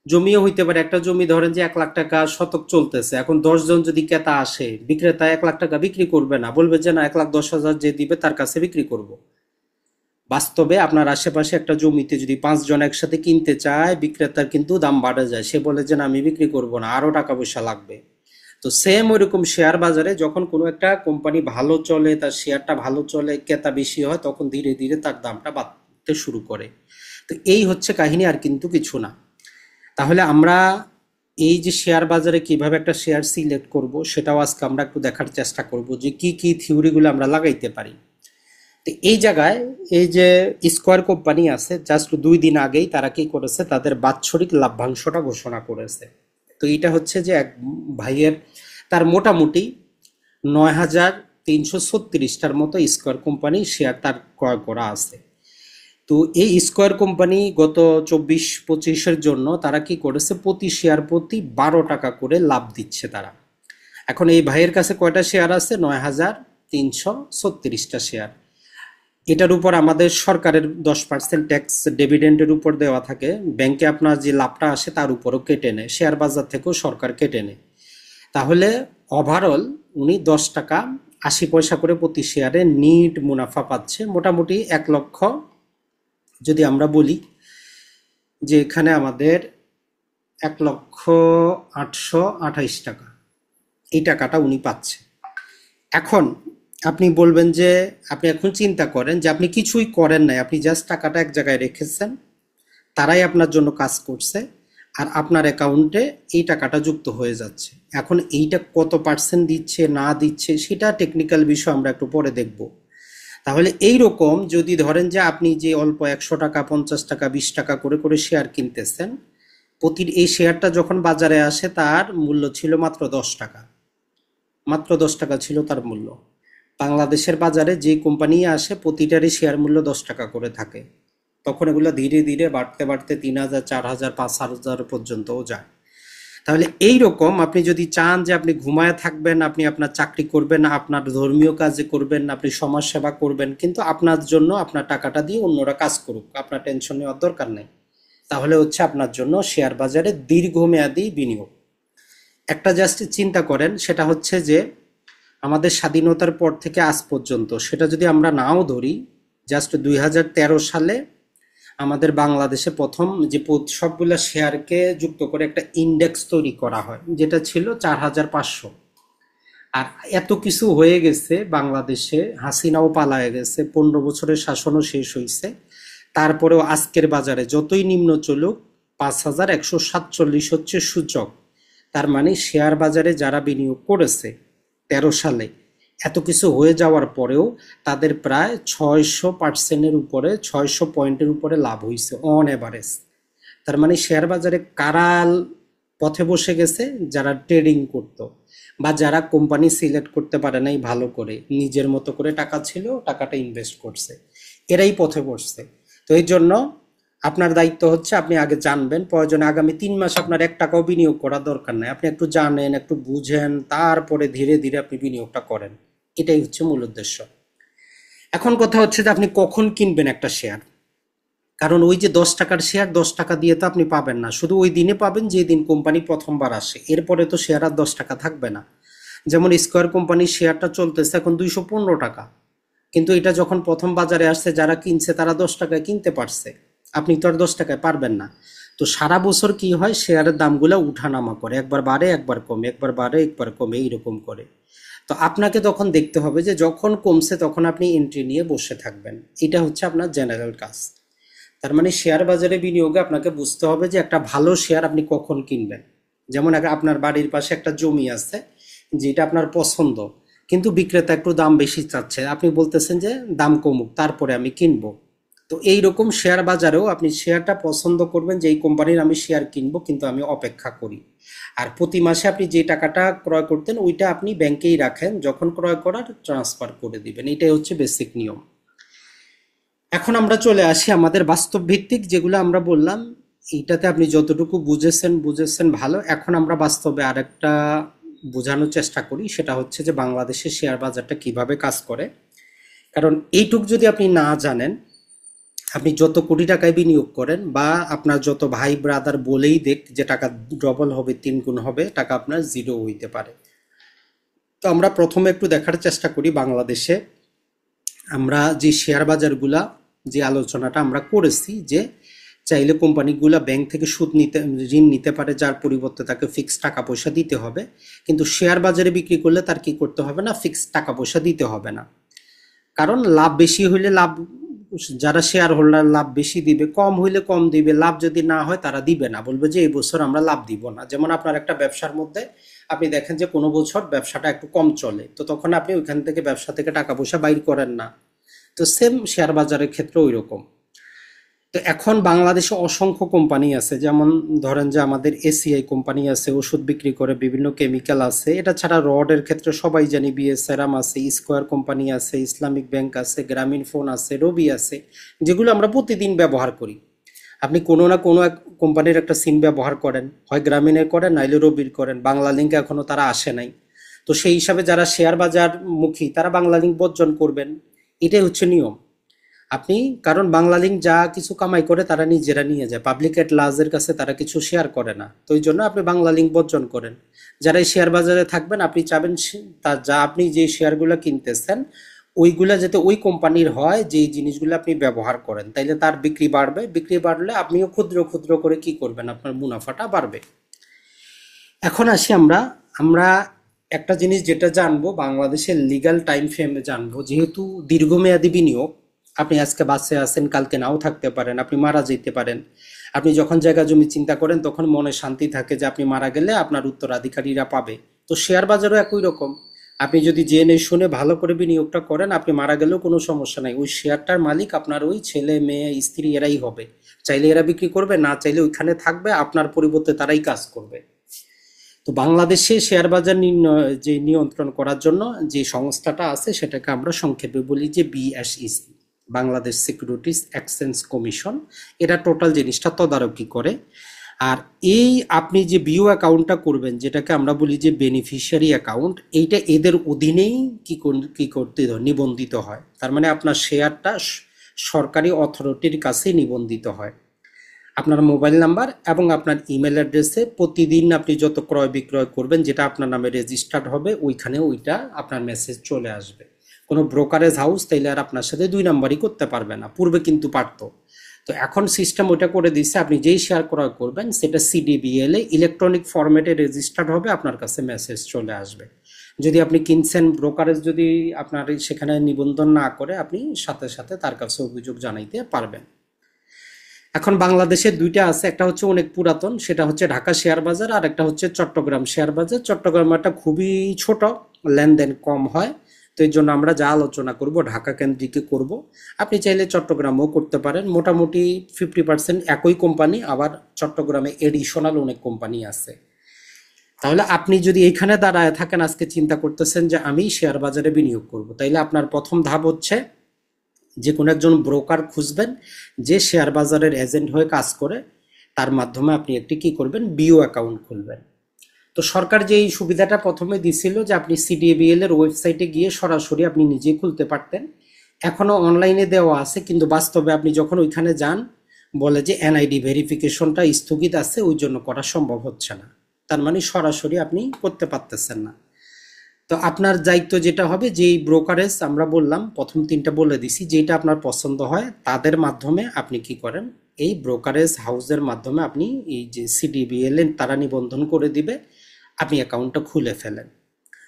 জমিও হইতে পারে, একটা জমি ধরেন যে 1 লাখ টাকা শতক চলতেছে, এখন 10 জন যদি ক্রেতা আসে, বিক্রেতা 1 লাখ টাকা বিক্রি করবে না, বলবে যে না 1,10,000 যে দিবে তার কাছে বিক্রি করব। বাস্তবে আপনার আশেপাশে একটা জমিতে যদি 5 জন একসাথে কিনতে চায়, বিক্রেতার কিন্তু দাম বাড়ে যায়, সে বলে যে না আমি বিক্রি করব না, আরো টাকা পয়সা লাগবে। তো সেম ওইরকম শেয়ার বাজারে যখন কোনো একটা কোম্পানি ভালো চলে, তার শেয়ারটা ভালো চলে, ক্রেতা বেশি হয়, তখন ধীরে ধীরে তার দামটা বাড়তে শুরু করে। তো এই হচ্ছে কাহিনী, আর কিন্তু কিছু না। তাহলে আমরা এই যে শেয়ার বাজারে কিভাবে একটা শেয়ার সিলেক্ট করব, সেটাও আজকে আমরা একটু দেখার চেষ্টা করব যে কি কি থিওরিগুলো আমরা লাগাইতে পারি। তো এই জায়গায় এই যে স্কোয়ার কোম্পানি আছে, জাস্ট 2 দিন আগেই তারা কি করেছে, তাদের বাৎসরিক লাভ্যাংশটা ঘোষণা করেছে। তো এটা হচ্ছে যে এক ভাইয়ের, তার মোটামুটি 9,000 336টার মতো স্কয়ার কোম্পানি শেয়ার তার ক্রয় করা আছে। তো এই স্কয়ার কোম্পানি গত 24-25-এর জন্য তারা কি করেছে, প্রতি শেয়ার প্রতি 12 টাকা করে লাভ দিচ্ছে তারা। এখন এই ভাইয়ের কাছে কয়টা শেয়ার আছে? 9336টা শেয়ার। এটার উপর আমাদের সরকারের 10% ট্যাক্স ডিভিডেন্ডের উপর দেওয়া থাকে। ব্যাংকে আপনার যে লাভটা আসে তার উপরও কেটে নেয়, শেয়ার বাজার থেকেও সরকার কেটে নেয়। তাহলে ওভারঅল উনি 10 টাকা 80 পয়সা করে প্রতি শেয়ারে নিট মুনাফা পাচ্ছে। মোটামুটি 1 লক্ষ, যদি আমরা বলি যে এখানে আমাদের 1,08,28 টাকা, এই টাকাটা উনি পাচ্ছে। এখন আপনি বলবেন যে, আপনি এখন চিন্তা করেন যে আপনি কিছুই করেন নাই, আপনি জাস্ট টাকাটা এক জায়গায় রেখেছেন, তারাই আপনার জন্য কাজ করছে, আর আপনার অ্যাকাউন্টে এই টাকাটা যুক্ত হয়ে যাচ্ছে। এখন এইটা কত পার্সেন্ট দিচ্ছে না দিচ্ছে সেটা টেকনিক্যাল বিষয় আমরা একটু পরে দেখব। তাহলে এই রকম যদি ধরেন যে আপনি যে অল্প 100 টাকা 50 টাকা 20 টাকা করে করে শেয়ার কিনতেছেন, এই শেয়ারটা যখন বাজারে আসে তার মূল্য ছিল মাত্র 10 টাকা, মাত্র 10 টাকা ছিল তার মূল্য। বাংলাদেশের বাজারে যে কোম্পানি আসে প্রতিটারই শেয়ার মূল্য 10 টাকা করে থাকে। তখন এগুলো ধীরে ধীরে বাড়তে বাড়তে 3,000 4,000 5,000 পর্যন্তও যায়। তাহলে এই রকম আপনি যদি চান যে আপনি ঘুমায় থাকবেন, আপনি আপনার চাকরি করবেন, আপনার ধর্মীয় কাজে করবেন, আপনি সমাজ সেবা করবেন, কিন্তু আপনার জন্য আপনার টাকাটা দিয়ে অন্যরা কাজ করুক, আপনার টেনশন নেওয়ার দরকার নেই, তাহলে হচ্ছে আপনার জন্য শেয়ার বাজারে দীর্ঘমেয়াদী বিনিয়োগ। একটা জাস্ট চিন্তা করেন, সেটা হচ্ছে যে আমাদের স্বাধীনতার পর থেকে আজ পর্যন্ত, সেটা যদি আমরা নাও ধরি, জাস্ট 2013 সালে আমাদের বাংলাদেশে প্রথম যে সবগুলো শেয়ারকে যুক্ত করে একটা ইন্ডেক্স তৈরি করা হয়, যেটা ছিল 4,500। আর এত কিছু হয়ে গেছে বাংলাদেশে, হাসিনাও পালায়ে গেছে, 15 বছরের শাসনও শেষ হয়েছে, তারপরেও আজকের বাজারে যতই নিম্ন চলুক 5,147 হচ্ছে সূচক। তার মানে শেয়ার বাজারে যারা বিনিয়োগ করেছে 13 সালে, এত কিছু হয়ে যাওয়ার পরেও তাদের প্রায় 600%-এর উপরে, 600 পয়েন্টের উপরে লাভ হয়েছে অন এভারেজ। তার মানে শেয়ার বাজারে কারাল পথে বসে গেছে, যারা ট্রেডিং করত বা যারা কোম্পানি সিলেক্ট করতে পারে নাই ভালো করে, নিজের মতো করে টাকা ছিল, টাকাটা ইনভেস্ট করছে, এরাই পথে বসছে। তো এই জন্য আপনার দায়িত্ব হচ্ছে আপনি আগে জানবেন, প্রয়োজনে আগামী 3 মাস আপনার 1 টাকাও বিনিয়োগ করার দরকার নাই, আপনি একটু জানেন, একটু বুঝেন, তারপরে ধীরে ধীরে আপনি বিনিয়োগটা করেন। এটাই হচ্ছে মূল উদ্দেশ্য। এখন কথা হচ্ছে যে আপনি কখন কিনবেন একটা শেয়ার। কারণ ওই যে 10 টাকার শেয়ার 10 টাকা দিয়ে তো আপনি পাবেন না, শুধু ওই দিনে পাবেন যে দিন কোম্পানি প্রথমবার আসে, এরপরে তো শেয়ার আর 10 টাকা থাকবে না। যেমন স্কয়ার কোম্পানির শেয়ারটা চলতেছে এখন 215 টাকা, কিন্তু এটা যখন প্রথম বাজারে আসছে যারা কিনছে তারা 10 টাকায় কিনতে পারছে, আপনি তো আর 10 টাকায় পারবেন না। তো সারা বছর কি হয়, শেয়ারের দামগুলো উঠানামা করে, একবার বাড়ে একবার কমে, একবার বাড়ে একবার কমে, এইরকম করে। তো আপনাকে তখন দেখতে হবে যে যখন কমছে তখন আপনি এন্ট্রি নিয়ে বসে থাকবেন, এটা হচ্ছে আপনার জেনারেল কাজ। তার মানে শেয়ার বাজারে বিনিয়োগে আপনাকে বুঝতে হবে যে একটা ভালো শেয়ার আপনি কখন কিনবেন। যেমন আপনার বাড়ির পাশে একটা জমি আছে যেটা আপনার পছন্দ, কিন্তু বিক্রেতা একটু দাম বেশি চাচ্ছে, আপনি বলতেছেন যে দাম কমুক তারপরে আমি কিনবো। তো এই রকম শেয়ার বাজারেও আপনি শেয়ারটা পছন্দ করবেন যে এই কোম্পানির আমি শেয়ার কিনবো, কিন্তু আমি অপেক্ষা করি। আর প্রতি মাসে আপনি যে টাকাটা ক্রয় করতেন ওইটা আপনি ব্যাংকেই রাখেন, যখন ক্রয় করার ট্রান্সফার করে দিবেন। এটাই হচ্ছে বেসিক নিয়ম। এখন আমরা চলে আসি আমাদের বাস্তব ভিত্তিক যেগুলো আমরা বললাম, এইটাতে আপনি যতটুকু বুঝেছেন ভালো। এখন আমরা বাস্তবে আরেকটা বোঝানোর চেষ্টা করি, সেটা হচ্ছে যে বাংলাদেশের শেয়ার বাজারটা কিভাবে কাজ করে। কারণ এইটুক যদি আপনি না জানেন, আপনি যত কোটি টাকায় বিনিয়োগ করেন বা আপনার যত ভাই ব্রাদার বলেই দেখ যে টাকা ডবল হবে 3 গুণ হবে, টাকা আপনার জিরো হইতে পারে। তো আমরা প্রথমে একটু দেখার চেষ্টা করি বাংলাদেশে আমরা যে শেয়ার বাজারগুলা, যে আলোচনাটা আমরা করেছি যে চাইলে কোম্পানিগুলা ব্যাংক থেকে ঋণ নিতে পারে, যার পরিবর্তে তাকে ফিক্সড টাকা পয়সা দিতে হবে। কিন্তু শেয়ার বাজারে বিক্রি করলে তার কি করতে হবে না, ফিক্সড টাকা পয়সা দিতে হবে না। কারণ লাভ বেশি হইলে যারা শেয়ার হোল্ডার লাভ বেশি দিবে, কম হইলে কম দিবে, লাভ যদি না হয় তারা দিবে না, বলবে যে এই বছর আমরা লাভ দিব না। যেমন আপনার একটা ব্যবসার মধ্যে আপনি দেখেন যে কোনো বছর ব্যবসাটা একটু কম চলে, তো তখন আপনি ওইখান থেকে ব্যবসা থেকে টাকা পয়সা বাইর করেন না। তো সেম শেয়ার বাজারের ক্ষেত্রে ওই রকম। তো এখন বাংলাদেশে অসংখ্য কোম্পানি আছে, যেমন ধরেন যে আমাদের এসিআই কোম্পানি আছে, ওষুধ বিক্রি করে, বিভিন্ন কেমিক্যাল আছে। এটা ছাড়া রডের ক্ষেত্রে সবাই জানি বিএস সেরাম আছে, স্কোয়ার কোম্পানি আছে, ইসলামিক ব্যাংক আছে, গ্রামীণ ফোন আছে, রবি আছে, যেগুলো আমরা প্রতিদিন ব্যবহার করি। আপনি কোনো না কোনো এক কোম্পানির একটা সিম ব্যবহার করেন, হয় গ্রামীণের করেন নাইলে রবির করেন। বাংলা লিঙ্ক এখনো তারা আসে নাই। তো সেই হিসাবে যারা শেয়ার বাজার মুখী তারা বাংলা লিঙ্ক বর্জন করবেন, এটাই হচ্ছে নিয়ম। আপনি, কারণ বাংলা লিঙ্ক যা কিছু কামাই করে তারা নিজেরা নিয়ে যায়, পাবলিক এট লার্জের কাছে তারা কিছু শেয়ার করে না। তো ওই জন্য আপনি বাংলা লিঙ্ক বর্জন করেন। যারা এই শেয়ার বাজারে থাকবেন, আপনি চাবেন তার যা আপনি যে শেয়ারগুলো কিনতেছেন ওইগুলা যাতে ওই কোম্পানির হয় যে জিনিসগুলো আপনি ব্যবহার করেন, তাইলে তার বিক্রি বাড়বে। বিক্রি বাড়লে আপনিও ক্ষুদ্র ক্ষুদ্র করে কি করবেন, আপনার মুনাফাটা বাড়বে। এখন আসি আমরা আমরা একটা জিনিস যেটা জানবো, বাংলাদেশের লিগ্যাল টাইম ফ্রেমে জানবো। যেহেতু দীর্ঘমেয়াদী বিনিয়োগ, আপনি আজকে বাসে আছেন, কালকে নাও থাকতে পারেন, আপনি মারা যেতে পারেন। আপনি যখন জায়গা জমি চিন্তা করেন তখন মনে শান্তি থাকে যে আপনি মারা গেলে আপনার উত্তরাধিকারীরা পাবে। তো শেয়ার বাজারও একই রকম। আপনি যদি জেনে শুনে ভালো করে বিনিয়োগটা করেন, আপনি মারা গেলেও কোনো সমস্যা নাই, ওই শেয়ারটার মালিক আপনার ওই ছেলে মেয়ে স্ত্রী এরাই হবে। চাইলে এরা বিক্রি করবে, না চাইলে ওইখানে থাকবে, আপনার পরিবর্তে তারাই কাজ করবে। তো বাংলাদেশে শেয়ার বাজার যে নিয়ন্ত্রণ করার জন্য যে সংস্থাটা আছে সেটাকে আমরা সংক্ষেপে বলি যে BSEC, Bangladesh securities exchange commission. এটা টোটাল জিনিসটা তদারকি করে। আর এই আপনি যে বিও অ্যাকাউন্টটা করবেন, যেটাকে আমরা বলি যে বেনিফিশিয়ারি অ্যাকাউন্ট, এইটা এদের অধীনেই কি করতে হয়, নিবন্ধিত হয়। তার মানে আপনার শেয়ারটা সরকারি অথরিটির কাছে নিবন্ধিত হয়। আপনার মোবাইল নাম্বার এবং আপনার ইমেল অ্যাড্রেসে প্রতিদিন আপনি যত ক্রয় বিক্রয় করবেন, যেটা আপনার নামে রেজিস্টার্ড হবে, ওইখানে ওইটা আপনার মেসেজ চলে আসবে। কোনো ব্রোকারেজ হাউস তাইলে আর আপনার সাথে দুই নাম্বারই করতে পারবে না, পূর্বে কিন্তু পারতো। তো এখন সিস্টেম ওইটা করে দিচ্ছে, আপনি যেই শেয়ার ক্রয় করবেন সেটা সিডিবিএল এ ইলেকট্রনিক ফরম্যাটে রেজিস্টার্ড হবে, আপনার কাছে মেসেজ চলে আসবে। যদি আপনি কিনছেন, ব্রোকারেজ যদি আপনার সেখানে নিবন্ধন না করে, আপনি সাথে সাথে তার কাছে অভিযোগ জানাইতে পারবেন। এখন বাংলাদেশে দুইটা আছে, একটা হচ্ছে অনেক পুরাতন, সেটা হচ্ছে ঢাকা শেয়ার বাজার, আর একটা হচ্ছে চট্টগ্রাম শেয়ার বাজার। চট্টগ্রামটা খুবই ছোট, লেনদেন কম হয়। তো এই জন্য আমরা যা আলোচনা করব ঢাকা কেন্দ্রিক করব। আপনি চাইলে চট্টগ্রামও করতে পারেন। মোটামুটি 50% একই কোম্পানি, আবার চট্টগ্রামে এডিশনাল অনেক কোম্পানি আছে। তাহলে আপনি যদি এইখানে দাঁড়ায় থাকেন, আজকে চিন্তা করতেছেন যে আমি শেয়ার বাজারে বিনিয়োগ করব, তাইলে আপনার প্রথম ধাপ হচ্ছে যে কোনো একজন ব্রোকার খুঁজবেন যে শেয়ার বাজারের এজেন্ট হয়ে কাজ করে, তার মাধ্যমে আপনি একটি কি করবেন, বিও অ্যাকাউন্ট খুলবেন। তো সরকার যে এই সুবিধাটা প্রথমে দিছিল যে আপনি সিডিবিএল এর ওয়েবসাইটে গিয়ে সরাসরি আপনি নিজেই খুলতে পারতেন, এখনো অনলাইনে দেওয়া আছে, কিন্তু বাস্তবে আপনি যখন ওইখানে যান বলে যে এনআইডি ভেরিফিকেশনটা স্থগিত আছে, ওই জন্য করা সম্ভব হচ্ছে না। তার মানে সরাসরি আপনি করতে পারতেছেন না। তো আপনার দায়িত্ব যেটা হবে, যে এই ব্রোকারেজ আমরা বললাম, প্রথম তিনটা বলে দিছি, যেটা আপনার পছন্দ হয় তাদের মাধ্যমে আপনি কি করেন, এই ব্রোকারেজ হাউসের মাধ্যমে আপনি এই যে সিডিবিএল তারা নিবন্ধন করে দিবে, আপনি অ্যাকাউন্টটা খুলে ফেলেন।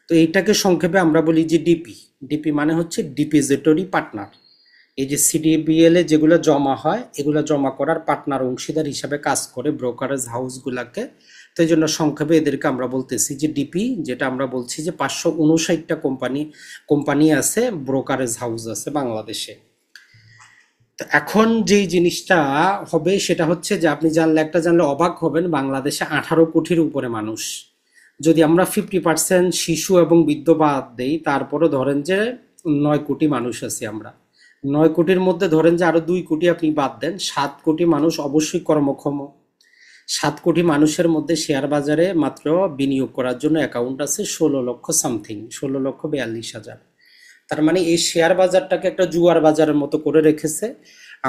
তো এইটাকে সংক্ষেপে আমরা বলি যে ডিপি। ডিপি মানে হচ্ছে ডিপোজিটরি পার্টনার। এই যে সিডিবিএল এ যেগুলো জমা হয়, এগুলো জমা করার পার্টনার, অংশীদার হিসাবে কাজ করে ব্রোকারেজ হাউসগুলোকে। তো এই জন্য সংক্ষেপে এদেরকে আমরা বলতেছি যে ডিপি, যেটা আমরা বলছি যে 559টা কোম্পানি আছে, ব্রোকারেজ হাউস আছে বাংলাদেশে। তো এখন যেই জিনিসটা হবে সেটা হচ্ছে যে আপনি জানলে অবাক হবেন, বাংলাদেশে 18 কোটির উপরে মানুষ। যদি আমরা 50% শিশু এবং বৃদ্ধ বাদ দেই, তারপরে ধরেন যে 9 কোটি মানুষ আছি আমরা। 9 কোটির মধ্যে ধরেন যে আরো 2 কোটি আপনি বাদ দেন, 7 কোটি মানুষ অবশ্যই কর্মক্ষম। 7 কোটি মানুষের মধ্যে শেয়ার বাজারে মাত্র বিনিয়োগ করার জন্য অ্যাকাউন্ট আছে 16 লক্ষ সামথিং, 16,42,000। তার মানে এই শেয়ার বাজারটাকে একটা জুয়ার বাজারের মতো করে রেখেছে।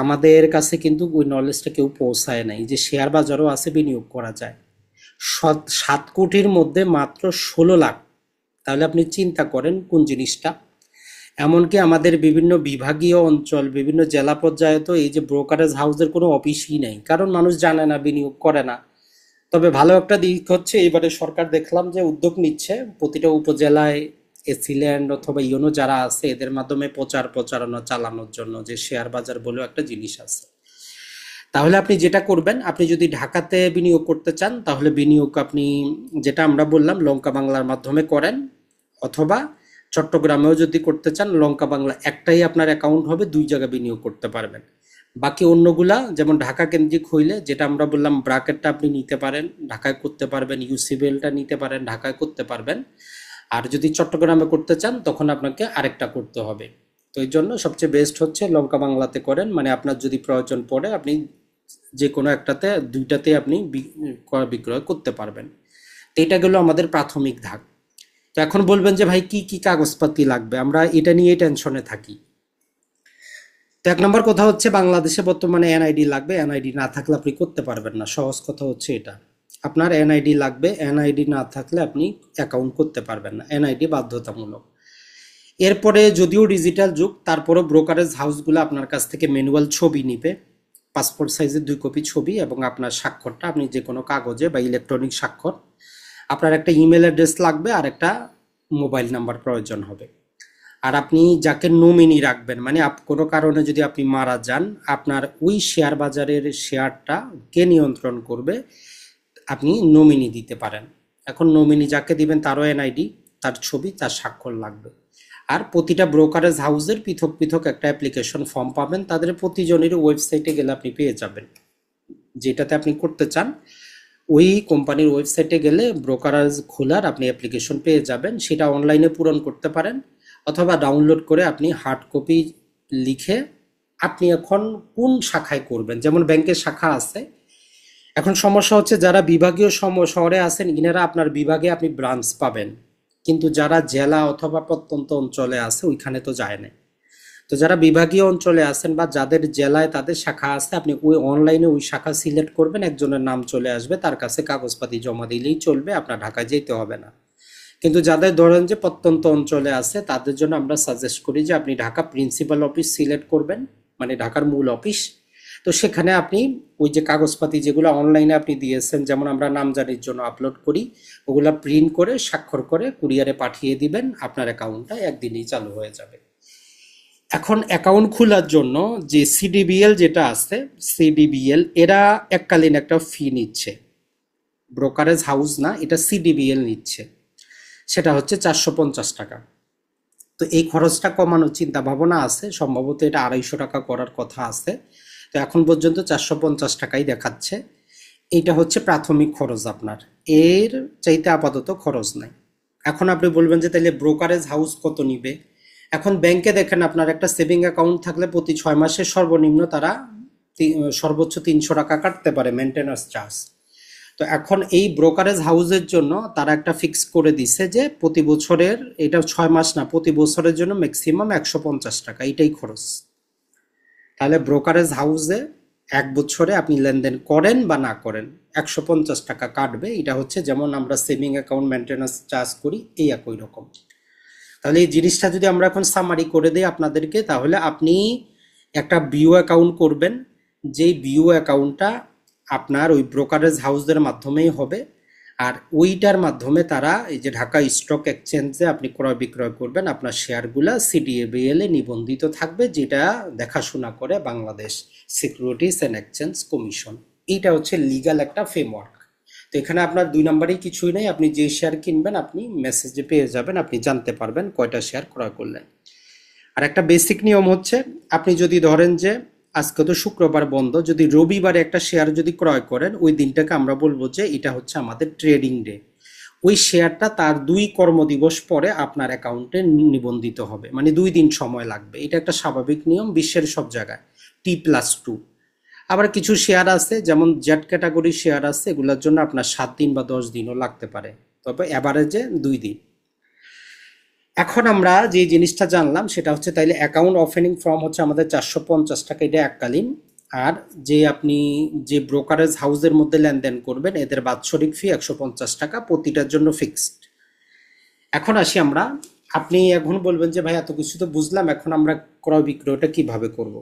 আমাদের কাছে কিন্তু ওই নলেজটা কেউ পৌঁছায় নাই যে শেয়ার বাজারও আছে, বিনিয়োগ করা যায়। 7 কোটির মধ্যে মাত্র 16 লাখ। তাহলে আপনি চিন্তা করেন কোন জিনিসটা। এমনকি আমাদের বিভিন্ন বিভাগীয় অঞ্চল, বিভিন্ন জেলা পর্যায়ে তো এই যে ব্রোকারেজ হাউসের কোনো অফিসই নেই, কারণ মানুষ জানে না, বিনিয়োগ করে না। তবে ভালো একটা দিক হচ্ছে, এবারে সরকার দেখলাম যে উদ্যোগ নিচ্ছে প্রতিটা উপজেলায় এসিল্যান্ড অথবা ইউনো যারা আছে এদের মাধ্যমে প্রচারণা চালানোর জন্য, যে শেয়ার বাজার বলেও একটা জিনিস আছে। তাহলে আপনি যেটা করবেন, আপনি যদি ঢাকাতে বিনিয়োগ করতে চান, তাহলে বিনিয়োগ আপনি যেটা আমরা বললাম লঙ্কা বাংলার মাধ্যমে করেন, অথবা চট্টগ্রামেও যদি করতে চান, লঙ্কা বাংলা একটাই আপনার অ্যাকাউন্ট হবে, 2 জায়গায় বিনিয়োগ করতে পারবেন। বাকি অন্যগুলা যেমন ঢাকা কেন্দ্রিক হইলে যেটা আমরা বললাম ব্রাকেটটা আপনি নিতে পারেন, ঢাকায় করতে পারবেন, ইউসিবিএলটা নিতে পারেন, ঢাকায় করতে পারবেন। আর যদি চট্টগ্রামে করতে চান তখন আপনাকে আরেকটা করতে হবে। তো এই জন্য সবচেয়ে বেস্ট হচ্ছে লঙ্কা বাংলাতে করেন, মানে আপনার যদি প্রয়োজন পড়ে আপনি যে কোনো একটাতে দুইটাতে আপনি ক্রয় বিক্রয় করতে পারবেন। তো এটা গেল আমাদের প্রাথমিক ধাপ। তো এখন বলবেন যে ভাই কি কি কাগজপাতি লাগবে, আমরা এটা নিয়ে টেনশনে থাকি। তো এক নম্বর কথা হচ্ছে বাংলাদেশে বর্তমানে এনআইডি লাগবে, এনআইডি না থাকলে আপনি করতে পারবেন না, সহজ কথা হচ্ছে এটা। আপনার এনআইডি লাগবে, এনআইডি না থাকলে আপনি অ্যাকাউন্ট করতে পারবেন না, এনআইডি বাধ্যতামূলক। এরপরে যদিও ডিজিটাল যুগ, তারপরও ব্রোকারেজ হাউসগুলো আপনার কাছ থেকে ম্যানুয়াল ছবি নিবে, পাসপোর্ট সাইজের 2 কপি ছবি এবং আপনার স্বাক্ষরটা, আপনি যে কোনো কাগজে বা ইলেকট্রনিক স্বাক্ষর। আপনার একটা ইমেল অ্যাড্রেস লাগবে আর একটা মোবাইল নাম্বার প্রয়োজন হবে। আর আপনি যাকে নমিনি রাখবেন, মানে কোনো কারণে যদি আপনি মারা যান, আপনার ওই শেয়ার বাজারের শেয়ারটা কে নিয়ন্ত্রণ করবে, আপনি নমিনি দিতে পারেন। এখন নমিনি যাকে দিবেন তারও এনআইডি, তার ছবি, তার স্বাক্ষর লাগবে। আর প্রতিটা ব্রোকারেজ হাউসের পৃথক পৃথক একটা অ্যাপ্লিকেশন ফর্ম পাবেন, তাদের প্রতিজনের ওয়েবসাইটে গেলে আপনি পেয়ে যাবেন। যেটাতে আপনি করতে চান ওই কোম্পানির ওয়েবসাইটে গেলে ব্রোকারেজ খোলার আপনি অ্যাপ্লিকেশন পেয়ে যাবেন, সেটা অনলাইনে পূরণ করতে পারেন অথবা ডাউনলোড করে আপনি হার্ড কপি লিখে আপনি এখন কোন শাখায় করবেন, যেমন ব্যাংকের শাখা আছে। এখন সমস্যা হচ্ছে যারা বিভাগীয় শহরে আছেন ইনারা আপনার বিভাগে আপনি ব্রাঞ্চ পাবেন, কিন্তু যারা জেলা অথবা প্রত্যন্ত অঞ্চলে আছে ওইখানে তো যায় না। তো যারা বিভাগীয় অঞ্চলে আছেন বা যাদের জেলায় তাদের শাখা আছে, আপনি ওই অনলাইনে ওই শাখা সিলেক্ট করবেন, একজনের নাম চলে আসবে, তার কাছে কাগজপাতি জমা দিলেই চলবে, আপনার ঢাকায় যেতে হবে না। কিন্তু যাদের ধরেন যে প্রত্যন্ত অঞ্চলে আছে তাদের জন্য আমরা সাজেস্ট করি যে আপনি ঢাকা প্রিন্সিপাল অফিস সিলেক্ট করবেন, মানে ঢাকার মূল অফিস। তো সেখানে আপনি ওই যে কাগজপাতি যেগুলো অনলাইনে আপনি দিয়েছেন, যেমন আমরা নামজারির জন্য আপলোড করি, ওগুলা প্রিন্ট করে স্বাক্ষর করে কুরিয়ারে পাঠিয়ে দিবেন, আপনার অ্যাকাউন্টটা একদিনেই চালু হয়ে যাবে। এখন অ্যাকাউন্ট খোলার জন্য যে সিডিবিএল যেটা আছে, সিডিবিএল এরা এককালীন একটা ফি নিচ্ছে, ব্রোকারেজ হাউস না, এটা সিডিবিএল নিচ্ছে, সেটা হচ্ছে 450 টাকা। তো এই খরচটা কমানোর চিন্তা ভাবনা আছে, সম্ভবত এটা 250 টাকা করার কথা আছে। তো এখন পর্যন্ত 450 টাকাই দেখাচ্ছে। এইটা হচ্ছে প্রাথমিক খরচ আপনার, এর চাইতে আপাতত খরচ নাই। এখন আপনি বলবেন যে তাহলে ব্রোকারেজ হাউস কত নিবে। এখন ব্যাংকে দেখেন আপনার একটা সেভিং অ্যাকাউন্ট থাকলে প্রতি 6 মাসে সর্বনিম্ন তারা সর্বোচ্চ 300 টাকা কাটতে পারে মেনটেন্যান্স চার্জ। তো এখন এই ব্রোকারেজ হাউসের জন্য তারা একটা ফিক্স করে দিছে যে প্রতি বছরের, এটা 6 মাস না, প্রতি বছরের জন্য ম্যাক্সিমাম 150 টাকা, এটাই খরচ। তাহলে ব্রোকারেজ হাউসে 1 বছরে আপনি লেনদেন করেন বা না করেন 150 টাকা কাটবে। এটা হচ্ছে যেমন আমরা সেভিং অ্যাকাউন্ট মেনটেন্যান্স চার্জ করি, এই একই রকম। তাহলে এই জিনিসটা যদি আমরা এখন সামারি করে দিই আপনাদেরকে, তাহলে আপনি একটা বিও অ্যাকাউন্ট করবেন, যেই বিও অ্যাকাউন্টটা আপনার ওই ব্রোকারেজ হাউসদের মাধ্যমেই হবে। আর ওইটার মাধ্যমে তারা এই যে ঢাকা স্টক এক্সচেঞ্জে আপনি ক্রয় বিক্রয় করবেন, আপনার শেয়ারগুলা সিডিএবিএল এ নিবন্ধিত থাকবে, যেটা দেখাশোনা করে Bangladesh securities and exchange commission. এইটা হচ্ছে লিগ্যাল একটা ফ্রেমওয়ার্ক। তো এখানে আপনার 2 নম্বরেই কিছুই নেই, আপনি যে শেয়ার কিনবেন আপনি মেসেজে পেয়ে যাবেন, আপনি জানতে পারবেন কয়টা শেয়ার ক্রয় করলেন। আর একটা বেসিক নিয়ম হচ্ছে, আপনি যদি ধরেন যে আজকে তো শুক্রবার বন্ধ, যদি রবিবারে একটা শেয়ার যদি ক্রয় করেন, ওই দিনটাকে আমরা বলবো যে এটা হচ্ছে আমাদের ট্রেডিং ডে। ওই শেয়ারটা তার 2 কর্মদিবস পরে আপনার অ্যাকাউন্টে নিবন্ধিত হবে, মানে 2 দিন সময় লাগবে। এটা একটা স্বাভাবিক নিয়ম বিশ্বের সব জায়গায়, T+2। আবার কিছু শেয়ার আছে যেমন জেড ক্যাটাগরি শেয়ার আছে, এগুলোর জন্য আপনার 7 দিন বা 10 দিনও লাগতে পারে, তবে অ্যাভারেজে 2 দিন। এখন আমরা যে জিনিসটা জানলাম সেটা হচ্ছে, তাইলে অ্যাকাউন্ট ওপেনিং ফর্ম হচ্ছে আমাদের 450 টাকা, এটা এককালীন। আর যে আপনি যে ব্রোকারেজ হাউসের মধ্যে লেনদেন করবেন এদের বাৎসরিক ফি 150 টাকা, প্রতিটার জন্য ফিক্সড। এখন আসি আমরা, আপনি এখন বলবেন যে ভাই এত কিছু তো বুঝলাম, এখন আমরা ক্রয় বিক্রয়টা কিভাবে করব।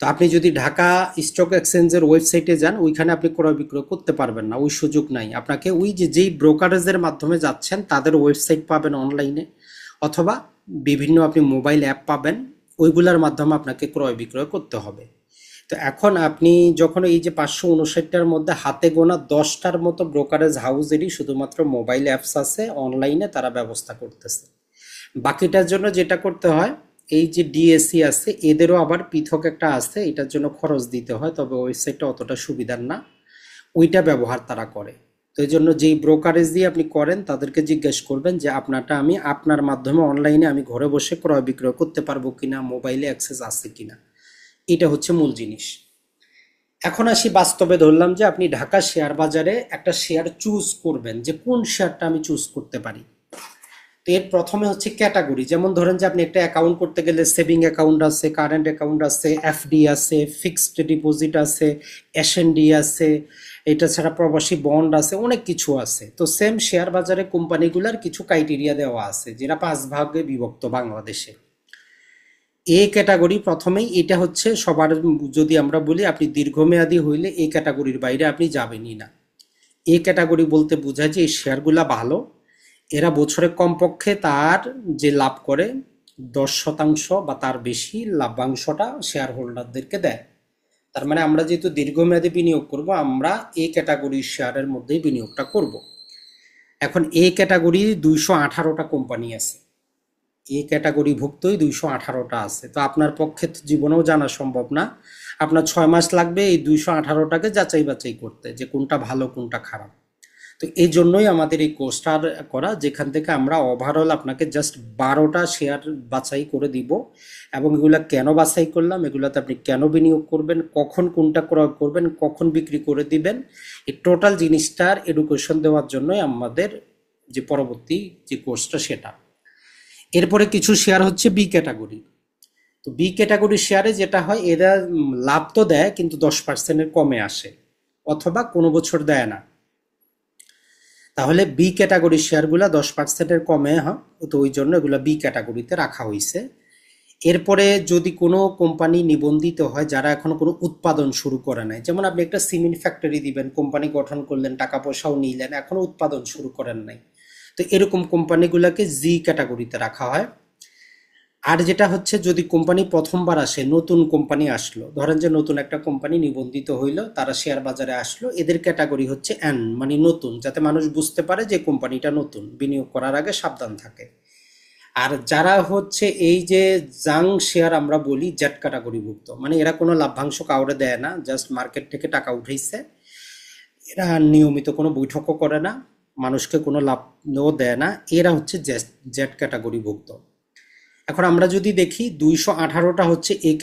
তো আপনি যদি ঢাকা স্টক এক্সচেঞ্জের ওয়েবসাইটে যান, ওইখানে আপনি ক্রয় বিক্রয় করতে পারবেন না, ওই সুযোগ নাই। আপনাকে ওই যে যেই ব্রোকারেজের মাধ্যমে যাচ্ছেন তাদের ওয়েবসাইট পাবেন অনলাইনে, অথবা বিভিন্ন আপনি মোবাইল অ্যাপ পাবেন, ওইগুলোর মাধ্যমে আপনাকে ক্রয় বিক্রয় করতে হবে। তো এখন আপনি যখন এই যে 559টার মধ্যে হাতে গোনা 10টার মতো ব্রোকারেজ হাউসেরই শুধুমাত্র মোবাইল অ্যাপস আছে, অনলাইনে তারা ব্যবস্থা করতেছে। বাকিটার জন্য যেটা করতে হয়, এই যে ডিএসসি আছে এদেরও আবার পৃথক একটা আছে, এটার জন্য খরচ দিতে হয়, তবে ওয়েবসাইটটা অতটা সুবিধার না, ওইটা ব্যবহার তারা করে। তো এই জন্য যেই ব্রোকারেজ দিয়ে আপনি করেন তাদেরকে জিজ্ঞেস করবেন যে আপনারটা আমি আপনার মাধ্যমে অনলাইনে আমি ঘরে বসে ক্রয় বিক্রয় করতে পারবো কিনা, মোবাইলে অ্যাক্সেস আছে কিনা, এটা হচ্ছে মূল জিনিস। এখন আসি বাস্তবে, ধরলাম যে আপনি ঢাকা শেয়ার বাজারে একটা শেয়ার চুজ করবেন যে কোন শেয়ারটা আমি চুজ করতে পারি। তো এর প্রথমে হচ্ছে ক্যাটাগরি, যেমন ধরেন যে আপনি একটা অ্যাকাউন্ট করতে গেলে সেভিং অ্যাকাউন্ট আছে, কারেন্ট অ্যাকাউন্ট আছে, এফডি আছে, ফিক্সড ডিপোজিট আছে, এসএনডি আছে, এটা ছাড়া প্রবাসী বন্ড আছে, অনেক কিছু আছে। তো সেম শেয়ার বাজারে কোম্পানিগুলোর কিছু ক্রাইটেরিয়া দেওয়া আছে যেটা 5 ভাগে বিভক্ত বাংলাদেশে। এ ক্যাটাগরি প্রথমেই, এটা হচ্ছে সবার, যদি আমরা বলি আপনি দীর্ঘমেয়াদী হইলে এই ক্যাটাগরির বাইরে আপনি যাবেনই না। এ ক্যাটাগরি বলতে বোঝায় যে এই শেয়ারগুলা ভালো, এরা বছরে কমপক্ষে তার যে লাভ করে 10% বা তার বেশি লাভ্যাংশটা শেয়ার হোল্ডারদেরকে দেয়। তার মানে আমরা যেহেতু দীর্ঘমেয়াদী বিনিয়োগ করব, আমরা এই ক্যাটাগরির শেয়ারের মধ্যেই বিনিয়োগটা করব। এখন এই ক্যাটাগরি 218টা কোম্পানি আছে, এই ক্যাটাগরিভুক্তই 218টা আছে। তো আপনার পক্ষে তো জীবনেও জানা সম্ভব না, আপনার 6 মাস লাগবে এই 218টাকে যাচাই বাছাই করতে যে কোনটা ভালো কোনটা খারাপ। তো এই জন্যই আমাদের এই কোর্সটা করা, যেখান থেকে আমরা ওভারঅল আপনাকে জাস্ট 12টা শেয়ার বাছাই করে দিব, এবং এগুলা কেন বাছাই করলাম, এগুলাতে আপনি কেন বিনিয়োগ করবেন, কখন কোনটা ক্রয় করবেন, কখন বিক্রি করে দিবেন, এই টোটাল জিনিসটার এডুকেশন দেওয়ার জন্যই আমাদের যে পরবর্তী যে কোর্সটা সেটা। এরপরে কিছু শেয়ার হচ্ছে বি ক্যাটাগরি। তো বি ক্যাটাগরি শেয়ারে যেটা হয়, এরা লাভ তো দেয় কিন্তু 10%-এর কমে আসে, অথবা কোনো বছর দেয় না। তাহলে বি ক্যাটাগরির শেয়ারগুলো 10%-এর কমে হয়, তো ওই জন্য এগুলো বি ক্যাটাগরিতে রাখা হয়েছে। এরপরে যদি কোনো কোম্পানি নিবন্ধিত হয় যারা এখনো কোনো উৎপাদন শুরু করে নাই, যেমন আপনি একটা সিমেন্ট ফ্যাক্টরি দিবেন, কোম্পানি গঠন করলেন, টাকা পয়সাও নিলেন, এখনো উৎপাদন শুরু করেন নাই, তো এরকম কোম্পানিগুলোকে জি ক্যাটাগরিতে রাখা হয়। আর যেটা হচ্ছে, যদি কোম্পানি প্রথমবার আসে, নতুন কোম্পানি আসলো, ধরেন যে নতুন একটা কোম্পানি নিবন্ধিত হইলো, তারা শেয়ার বাজারে আসলো, এদের ক্যাটাগরি হচ্ছে এন, মানে নতুন, যাতে মানুষ বুঝতে পারে যে কোম্পানিটা নতুন, বিনিয়োগ করার আগে সাবধান থাকে। আর যারা হচ্ছে এই যে জাং শেয়ার আমরা বলি, জেড ক্যাটাগরিভুক্ত, মানে এরা কোনো লাভ্যাংশ কাউরে দেয় না, জাস্ট মার্কেট থেকে টাকা উঠাইছে, এরা নিয়মিত কোনো বৈঠকও করে না, মানুষকে কোনো লাভও দেয় না, এরা হচ্ছে জেড ক্যাটাগরিভুক্ত। এখন আমরা যদি দেখি 218টা হচ্ছে এই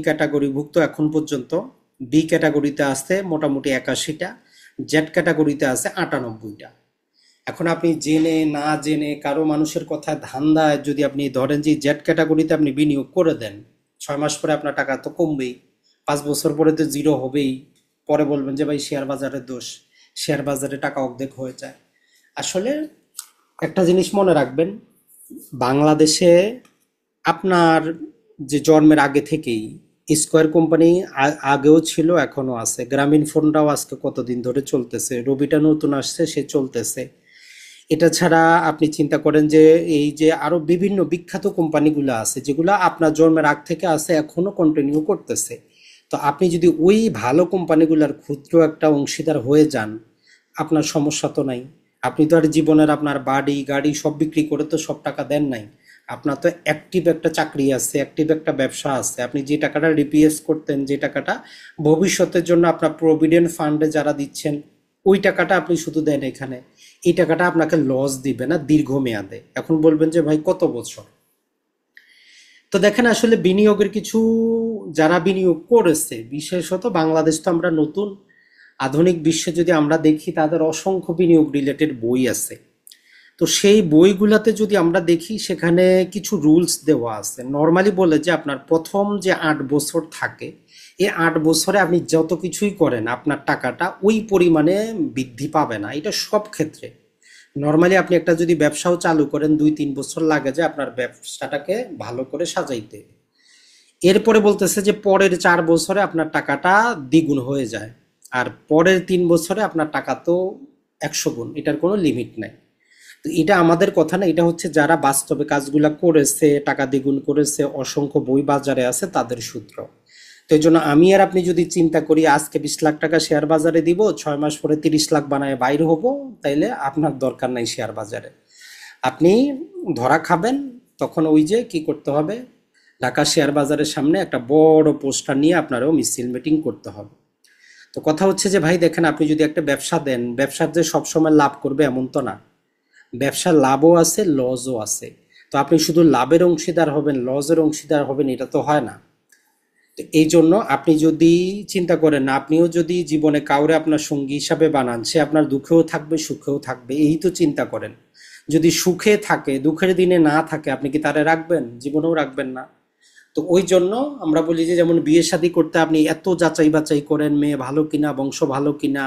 ক্যাটাগরিভুক্ত এখন পর্যন্ত, বি ক্যাটাগরিতে আছে মোটামুটি 81টা, জেড ক্যাটাগরিতে আছে 98টা। এখন আপনি জেনে না জেনে কারো মানুষের কথা ধান্দায় যদি আপনি ধরেন যে জেড ক্যাটাগরিতে আপনি বিনিয়োগ করে দেন, 6 মাস পরে আপনার টাকা তো কমবেই, 5 বছর পরে তো জিরো হবেই, পরে বলবেন যে ভাই শেয়ার বাজারের দোষ, শেয়ার বাজারে টাকা অর্ধেক হয়ে যায়। আসলে একটা জিনিস মনে রাখবেন, বাংলাদেশে আপনার যে জন্মের আগে থেকেই স্কয়ার কোম্পানি আগেও ছিল, এখনো আছে, গ্রামীণ ফোনটাও আজকে কতদিন ধরে চলতেছে, রবিটা নতুন আসছে, সে চলতেছে। এটা ছাড়া আপনি চিন্তা করেন যে এই যে আরো বিভিন্ন বিখ্যাত কোম্পানিগুলো আছে যেগুলো আপনার জন্মের আগ থেকে আছে, এখনো কন্টিনিউ করতেছে। তো আপনি যদি ওই ভালো কোম্পানিগুলোর ক্ষুদ্র একটা অংশীদার হয়ে যান, আপনার সমস্যা তো নাই। আপনি তো আর জীবনের আপনার বাড়ি গাড়ি সব বিক্রি করে তো সব টাকা দেন নাই, আপনার তো অ্যাক্টিভ একটা চাকরি আছে, অ্যাক্টিভ একটা ব্যবসা আছে, আপনি যে টাকাটা রিপিএস করতেন, যে টাকাটা ভবিষ্যতের জন্য আপনার প্রভিডেন্ট ফান্ডে যারা দিচ্ছেন, ওই টাকাটা আপনি শুধু দেন এখানে। এই টাকাটা আপনাকে লস দিবে না দীর্ঘমেয়াদে। এখন বলবেন যে ভাই কত বছর, তো দেখেন আসলে বিনিয়োগের কিছু, যারা বিনিয়োগ করেছে, বিশেষত বাংলাদেশ তো আমরা নতুন, আধুনিক বিশ্বে যদি আমরা দেখি তাদের অসংখ্য বিনিয়োগ রিলেটেড বই আছে। তো সেই বইগুলাতে যদি আমরা দেখি, সেখানে কিছু রুলস দেওয়া আছে, নর্মালি বলে যে আপনার প্রথম যে 8 বছর থাকে, এই 8 বছরে আপনি যত কিছুই করেন আপনার টাকাটা ওই পরিমাণে বৃদ্ধি পাবে না, এটা সব ক্ষেত্রে। নর্মালি আপনি একটা যদি ব্যবসাও চালু করেন, 2-3 বছর লাগে যে আপনার ব্যবসাটাকে ভালো করে সাজাইতে। এরপরে বলতেছে যে পরের 4 বছরে আপনার টাকাটা দ্বিগুণ হয়ে যায়, আর পরের 3 বছরে আপনার টাকা তো 100 গুণ, এটার কোনো লিমিট নাই। তো এটা আমাদের কথা না, এটা হচ্ছে যারা বাস্তবে কাজগুলা করেছে, টাকা দ্বিগুণ করেছে, অসংখ্য বই বাজারে আছে, তাদের সূত্র। তো এই জন্য আমি আর আপনি যদি চিন্তা করি আজকে 20 লাখ টাকা শেয়ার বাজারে দিব, 6 মাস পরে 30 লাখ বানায় বাইর হব, তাইলে আপনার দরকার নাই শেয়ার বাজারে। আপনি ধরা খাবেন, তখন ওই যে কি করতে হবে, ঢাকা শেয়ার বাজারের সামনে একটা বড় পোস্টার নিয়ে আপনারও মিছিল মিটিং করতে হবে। তো কথা হচ্ছে যে ভাই দেখেন, আপনি যদি একটা ব্যবসা দেন, ব্যবসার যে সবসময় লাভ করবে এমন তো না। ব্যবসার লাভও আছে, লসও আছে। তো আপনি শুধু লাভের অংশীদার হবেন, লসের অংশীদার হবেন, এটা তো হয় না। তো এই জন্য আপনি যদি চিন্তা করেন, আপনিও যদি জীবনে কাউরে আপনার সঙ্গী হিসাবে বানান, সে আপনার দুঃখেও থাকবে সুখেও থাকবে, এই তো চিন্তা করেন। যদি সুখে থাকে, দুঃখের দিনে না থাকে, আপনি কি তারে রাখবেন? জীবনেও রাখবেন না। তো ওই জন্য আমরা বলি যে, যেমন বিয়ে শাদী করতে আপনি এত যাচাই বাছাই করেন, মেয়ে ভালো কিনা, বংশ ভালো কিনা,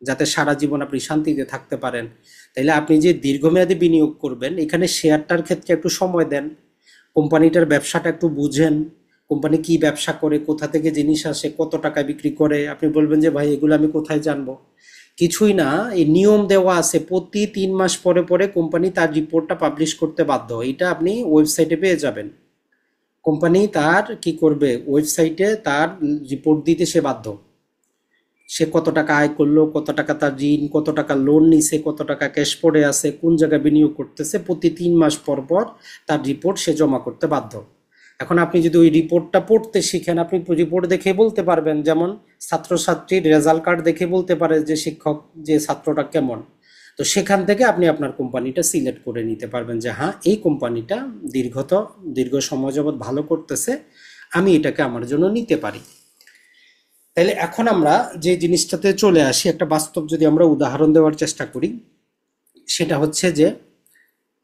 যাতে সারা জীবন আপনি শান্তিতে থাকতে পারেন। তাইলে আপনি যে দীর্ঘমেয়াদী বিনিয়োগ করবেন, এখানে শেয়ারটার ক্ষেত্রে একটু সময় দেন, কোম্পানিটার ব্যবসাটা একটু বুঝেন, কোম্পানি কি ব্যবসা করে, কোথা থেকে জিনিস আসে, কত টাকায় বিক্রি করে। আপনি বলবেন যে ভাই এগুলো আমি কোথায় জানবো? কিছুই না, এই নিয়ম দেওয়া আছে, প্রতি 3 মাস পরে পরে কোম্পানি তার রিপোর্টটা পাবলিশ করতে বাধ্য। এটা আপনি ওয়েবসাইটে পেয়ে যাবেন। কোম্পানি তার কি করবে, ওয়েবসাইটে তার রিপোর্ট দিতে সে বাধ্য। সে কত টাকা আয় করলো, কত টাকা তার ঋণ, কত টাকা লোন নিছে, কত টাকা ক্যাশ পড়ে আছে, কোন জায়গায় বিনিয়োগ করতেছে, প্রতি 3 মাস পর পর তার রিপোর্ট সে জমা করতে বাধ্য। এখন আপনি যদি ওই রিপোর্টটা পড়তে শিখেন, আপনি রিপোর্ট দেখে বলতে পারবেন, যেমন ছাত্রছাত্রীর রেজাল্ট কার্ড দেখে বলতে পারে যে শিক্ষক যে ছাত্রটা কেমন। তো সেখান থেকে আপনি আপনার কোম্পানিটা সিলেক্ট করে নিতে পারবেন যে হ্যাঁ, এই কোম্পানিটা দীর্ঘ সময় যাবৎ ভালো করতেছে, আমি এটাকে আমার জন্য নিতে পারি। তাইলে এখন আমরা যে জিনিসটাতে চলে আসি, একটা বাস্তব যদি আমরা উদাহরণ দেওয়ার চেষ্টা করি, সেটা হচ্ছে যে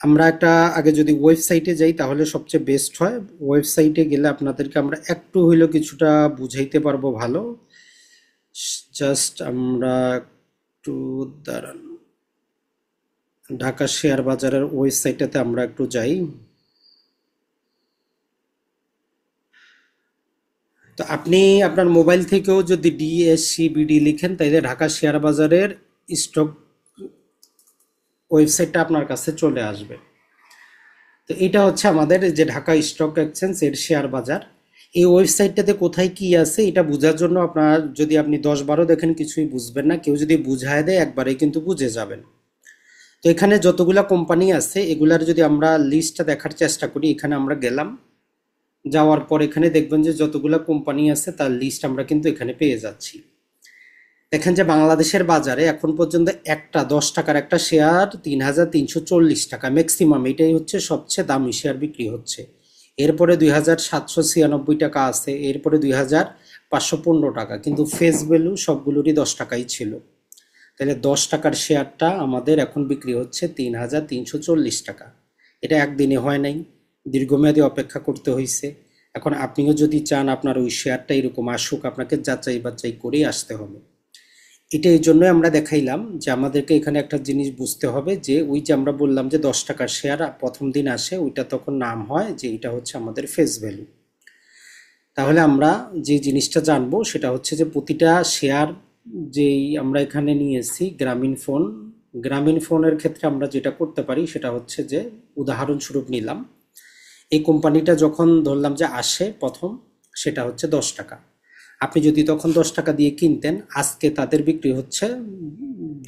আমরা একটা আগে যদি ওয়েবসাইটে যাই তাহলে সবচেয়ে বেস্ট হয়। ওয়েবসাইটে গেলে আপনাদেরকে আমরা একটু হইলেও কিছুটা বুঝাইতে পারবো ভালো। জাস্ট আমরা একটু দাঁড়ান, ঢাকা শেয়ার বাজারের ওয়েবসাইটটাতে আমরা একটু যাই। তো আপনি আপনার মোবাইল থেকেও যদি DSCBD লিখেন, তাইলে ঢাকা শেয়ার বাজারের স্টক ওয়েবসাইটটা আপনার কাছে চলে আসবে। তো এটা হচ্ছে আমাদের যে ঢাকা স্টক এক্সচেঞ্জ এর শেয়ার বাজার। এই ওয়েবসাইটটাতে কোথায় কি আছে এটা বোঝার জন্য আপনার, যদি আপনি 10-12 দেখেন কিছুই বুঝবেন না, কেউ যদি বুঝায় দেয় একবারেই কিন্তু বুঝে যাবেন। তো এখানে যতগুলা কোম্পানি আছে এগুলার যদি আমরা লিস্টটা দেখার চেষ্টা করি, এখানে আমরা গেলাম, যাওয়ার পর এখানে দেখবেন যে যতগুলা কোম্পানি আছে তার লিস্ট আমরা কিন্তু এখানে পেয়ে যাচ্ছি। দেখেন যে বাংলাদেশের বাজারে এখন পর্যন্ত একটা 10 টাকার একটা শেয়ার 3,340 টাকা ম্যাক্সিমাম, এটাই হচ্ছে সবচেয়ে দামি শেয়ার বিক্রি হচ্ছে। এরপরে 2,796 টাকা আছে, এরপরে 2,515 টাকা, কিন্তু ফেস ভ্যালু সবগুলোরই 10 টাকাই ছিল। তাহলে 10 টাকার শেয়ারটা আমাদের এখন বিক্রি হচ্ছে 3,340 টাকা। এটা একদিনে হয় নাই, দীর্ঘমেয়াদী অপেক্ষা করতে হয়েছে। এখন আপনিও যদি চান আপনার ওই শেয়ারটা এরকম আসুক, আপনাকে যাচাই বাছাই করেই আসতে হবে। এটা এই জন্যই আমরা দেখাইলাম যে আমাদেরকে এখানে একটা জিনিস বুঝতে হবে, যে ওই যে আমরা বললাম যে 10 টাকার শেয়ার প্রথম দিন আসে, ওইটা তখন নাম হয় যে এটা হচ্ছে আমাদের ফেস ভ্যালু। তাহলে আমরা যে জিনিসটা জানবো সেটা হচ্ছে যে প্রতিটা শেয়ার, যেই আমরা এখানে নিয়েছি গ্রামীণ ফোনের ক্ষেত্রে আমরা যেটা করতে পারি সেটা হচ্ছে যে, উদাহরণস্বরূপ নিলাম, এই কোম্পানিটা যখন ধরলাম যে আসে প্রথম, সেটা হচ্ছে 10 টাকা। আপনি যদি তখন 10 টাকা দিয়ে কিনতেন, আজকে তাদের বিক্রি হচ্ছে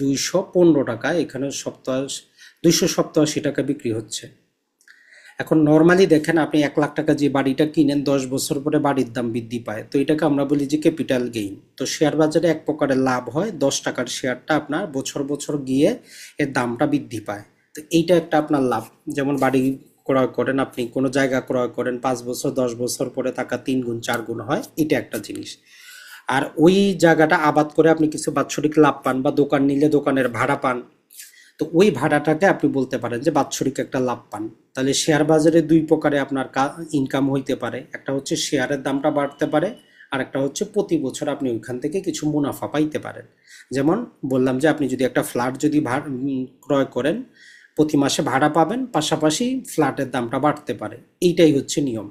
215 টাকা, এখানে 287 টাকা বিক্রি হচ্ছে। এখন নর্মালি দেখেন, আপনি 1 লাখ টাকা যে বাড়িটা কিনেন, 10 বছর পরে বাড়ির দাম বৃদ্ধি পায়, তো এটাকে আমরা বলি যে ক্যাপিটাল গেইন। তো শেয়ার বাজারে এক প্রকারের লাভ হয়, 10 টাকার শেয়ারটা আপনার বছর বছর গিয়ে এর দামটা বৃদ্ধি পায়। তো এইটা একটা আপনার লাভ। যেমন বাড়ি ক্রয় করেন, আপনি কোনো জায়গা ক্রয় করেন, 5 বছর 10 বছর পরে টাকা 3 গুণ 4 গুণ হয়, এটা একটা জিনিস। আর ওই জায়গাটা আবাদ করে আপনি কিছু বাৎসরিক লাভ পান, বা দোকান নিলে দোকানের ভাড়া পান, তো ওই ভাড়াটাকে আপনি বলতে পারেন যে বাৎসরিক একটা লাভ পান। তাহলে শেয়ার বাজারে দুই প্রকারে আপনার ইনকাম হইতে পারে, একটা হচ্ছে শেয়ারের দামটা বাড়তে পারে, আর একটা হচ্ছে প্রতি বছর আপনি ওইখান থেকে কিছু মুনাফা পাইতে পারেন। যেমন বললাম যে আপনি যদি একটা ফ্ল্যাট যদি ক্রয় করেন, প্রতি মাসে ভাড়া পাবেন, পাশাপাশি ফ্ল্যাটের দামটা বাড়তে পারে, এইটাই হচ্ছে নিয়ম।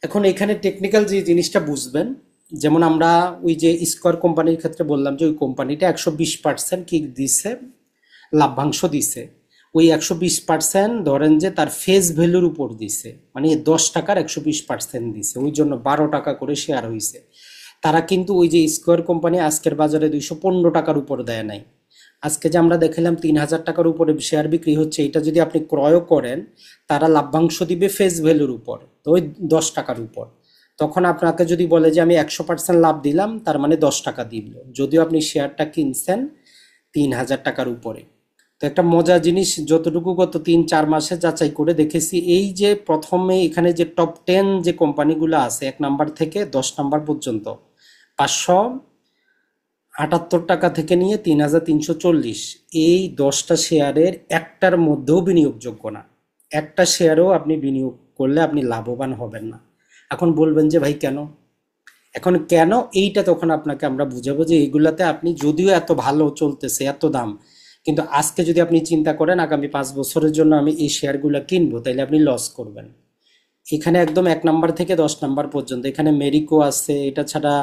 এখন এখানে টেকনিক্যাল যে জিনিসটা বুঝবেন, যেমন আমরা ওই যে স্কয়ার কোম্পানির ক্ষেত্রে বললাম যে ওই কোম্পানিটা 120% কি দিচ্ছে, লাভ্যাংশ দিছে। ওই 120% ধরেন যে তার ফেস ভ্যালুর উপর দিছে, মানে 10 টাকার 120% দিছে, ওই জন্য 12 টাকা করে শেয়ার হয়েছে। তারা কিন্তু ওই যে স্কয়ার কোম্পানি আজকের বাজারে 215 টাকার উপর দেয় নাই, আজকে যে আমরা দেখালাম 3,000 টাকার উপরে শেয়ার বিক্রি হচ্ছে, এটা যদি আপনি ক্রয় করেন, তারা লাভ্যাংশ দিবে ফেস ভ্যালুর উপর, তো ওই 10 টাকার উপর। তখন আপনাকে যদি বলে যে আমি 100% লাভ দিলাম, তার মানে 10 টাকা দিল, যদিও আপনি শেয়ারটা কিনছেন 3,000 টাকার উপরে। তো একটা মজার জিনিস, যতটুকু গত 3-4 মাসে যাচাই করে দেখেছি, এই যে প্রথমে এখানে যে টপ 10 যে কোম্পানিগুলো আছে 1 নাম্বার থেকে 10 নাম্বার পর্যন্ত, 578 টাকা থেকে নিয়ে 3,340, এই 10টা শেয়ারের একটার মধ্যেও বিনিয়োগযোগ্য না। একটা শেয়ারও আপনি বিনিয়োগ করলে আপনি লাভবান হবেন না। এখন বলবেন যে ভাই কেন, এখন কেন এইটা তখন আপনাকে আমরা বুঝাবো যে এইগুলাতে আপনি যদিও এত ভালো চলতেছে, এত দাম, কিন্তু আজকে যদি আপনি চিন্তা করেন আগামী 5 বছরের জন্য আমি এই শেয়ারগুলো কিনবো, তাইলে আপনি লস করবেন। এখানে একদম 1 নাম্বার থেকে 10 নাম্বার পর্যন্ত, এখানে মেরিকো আছে, এটা ছাড়া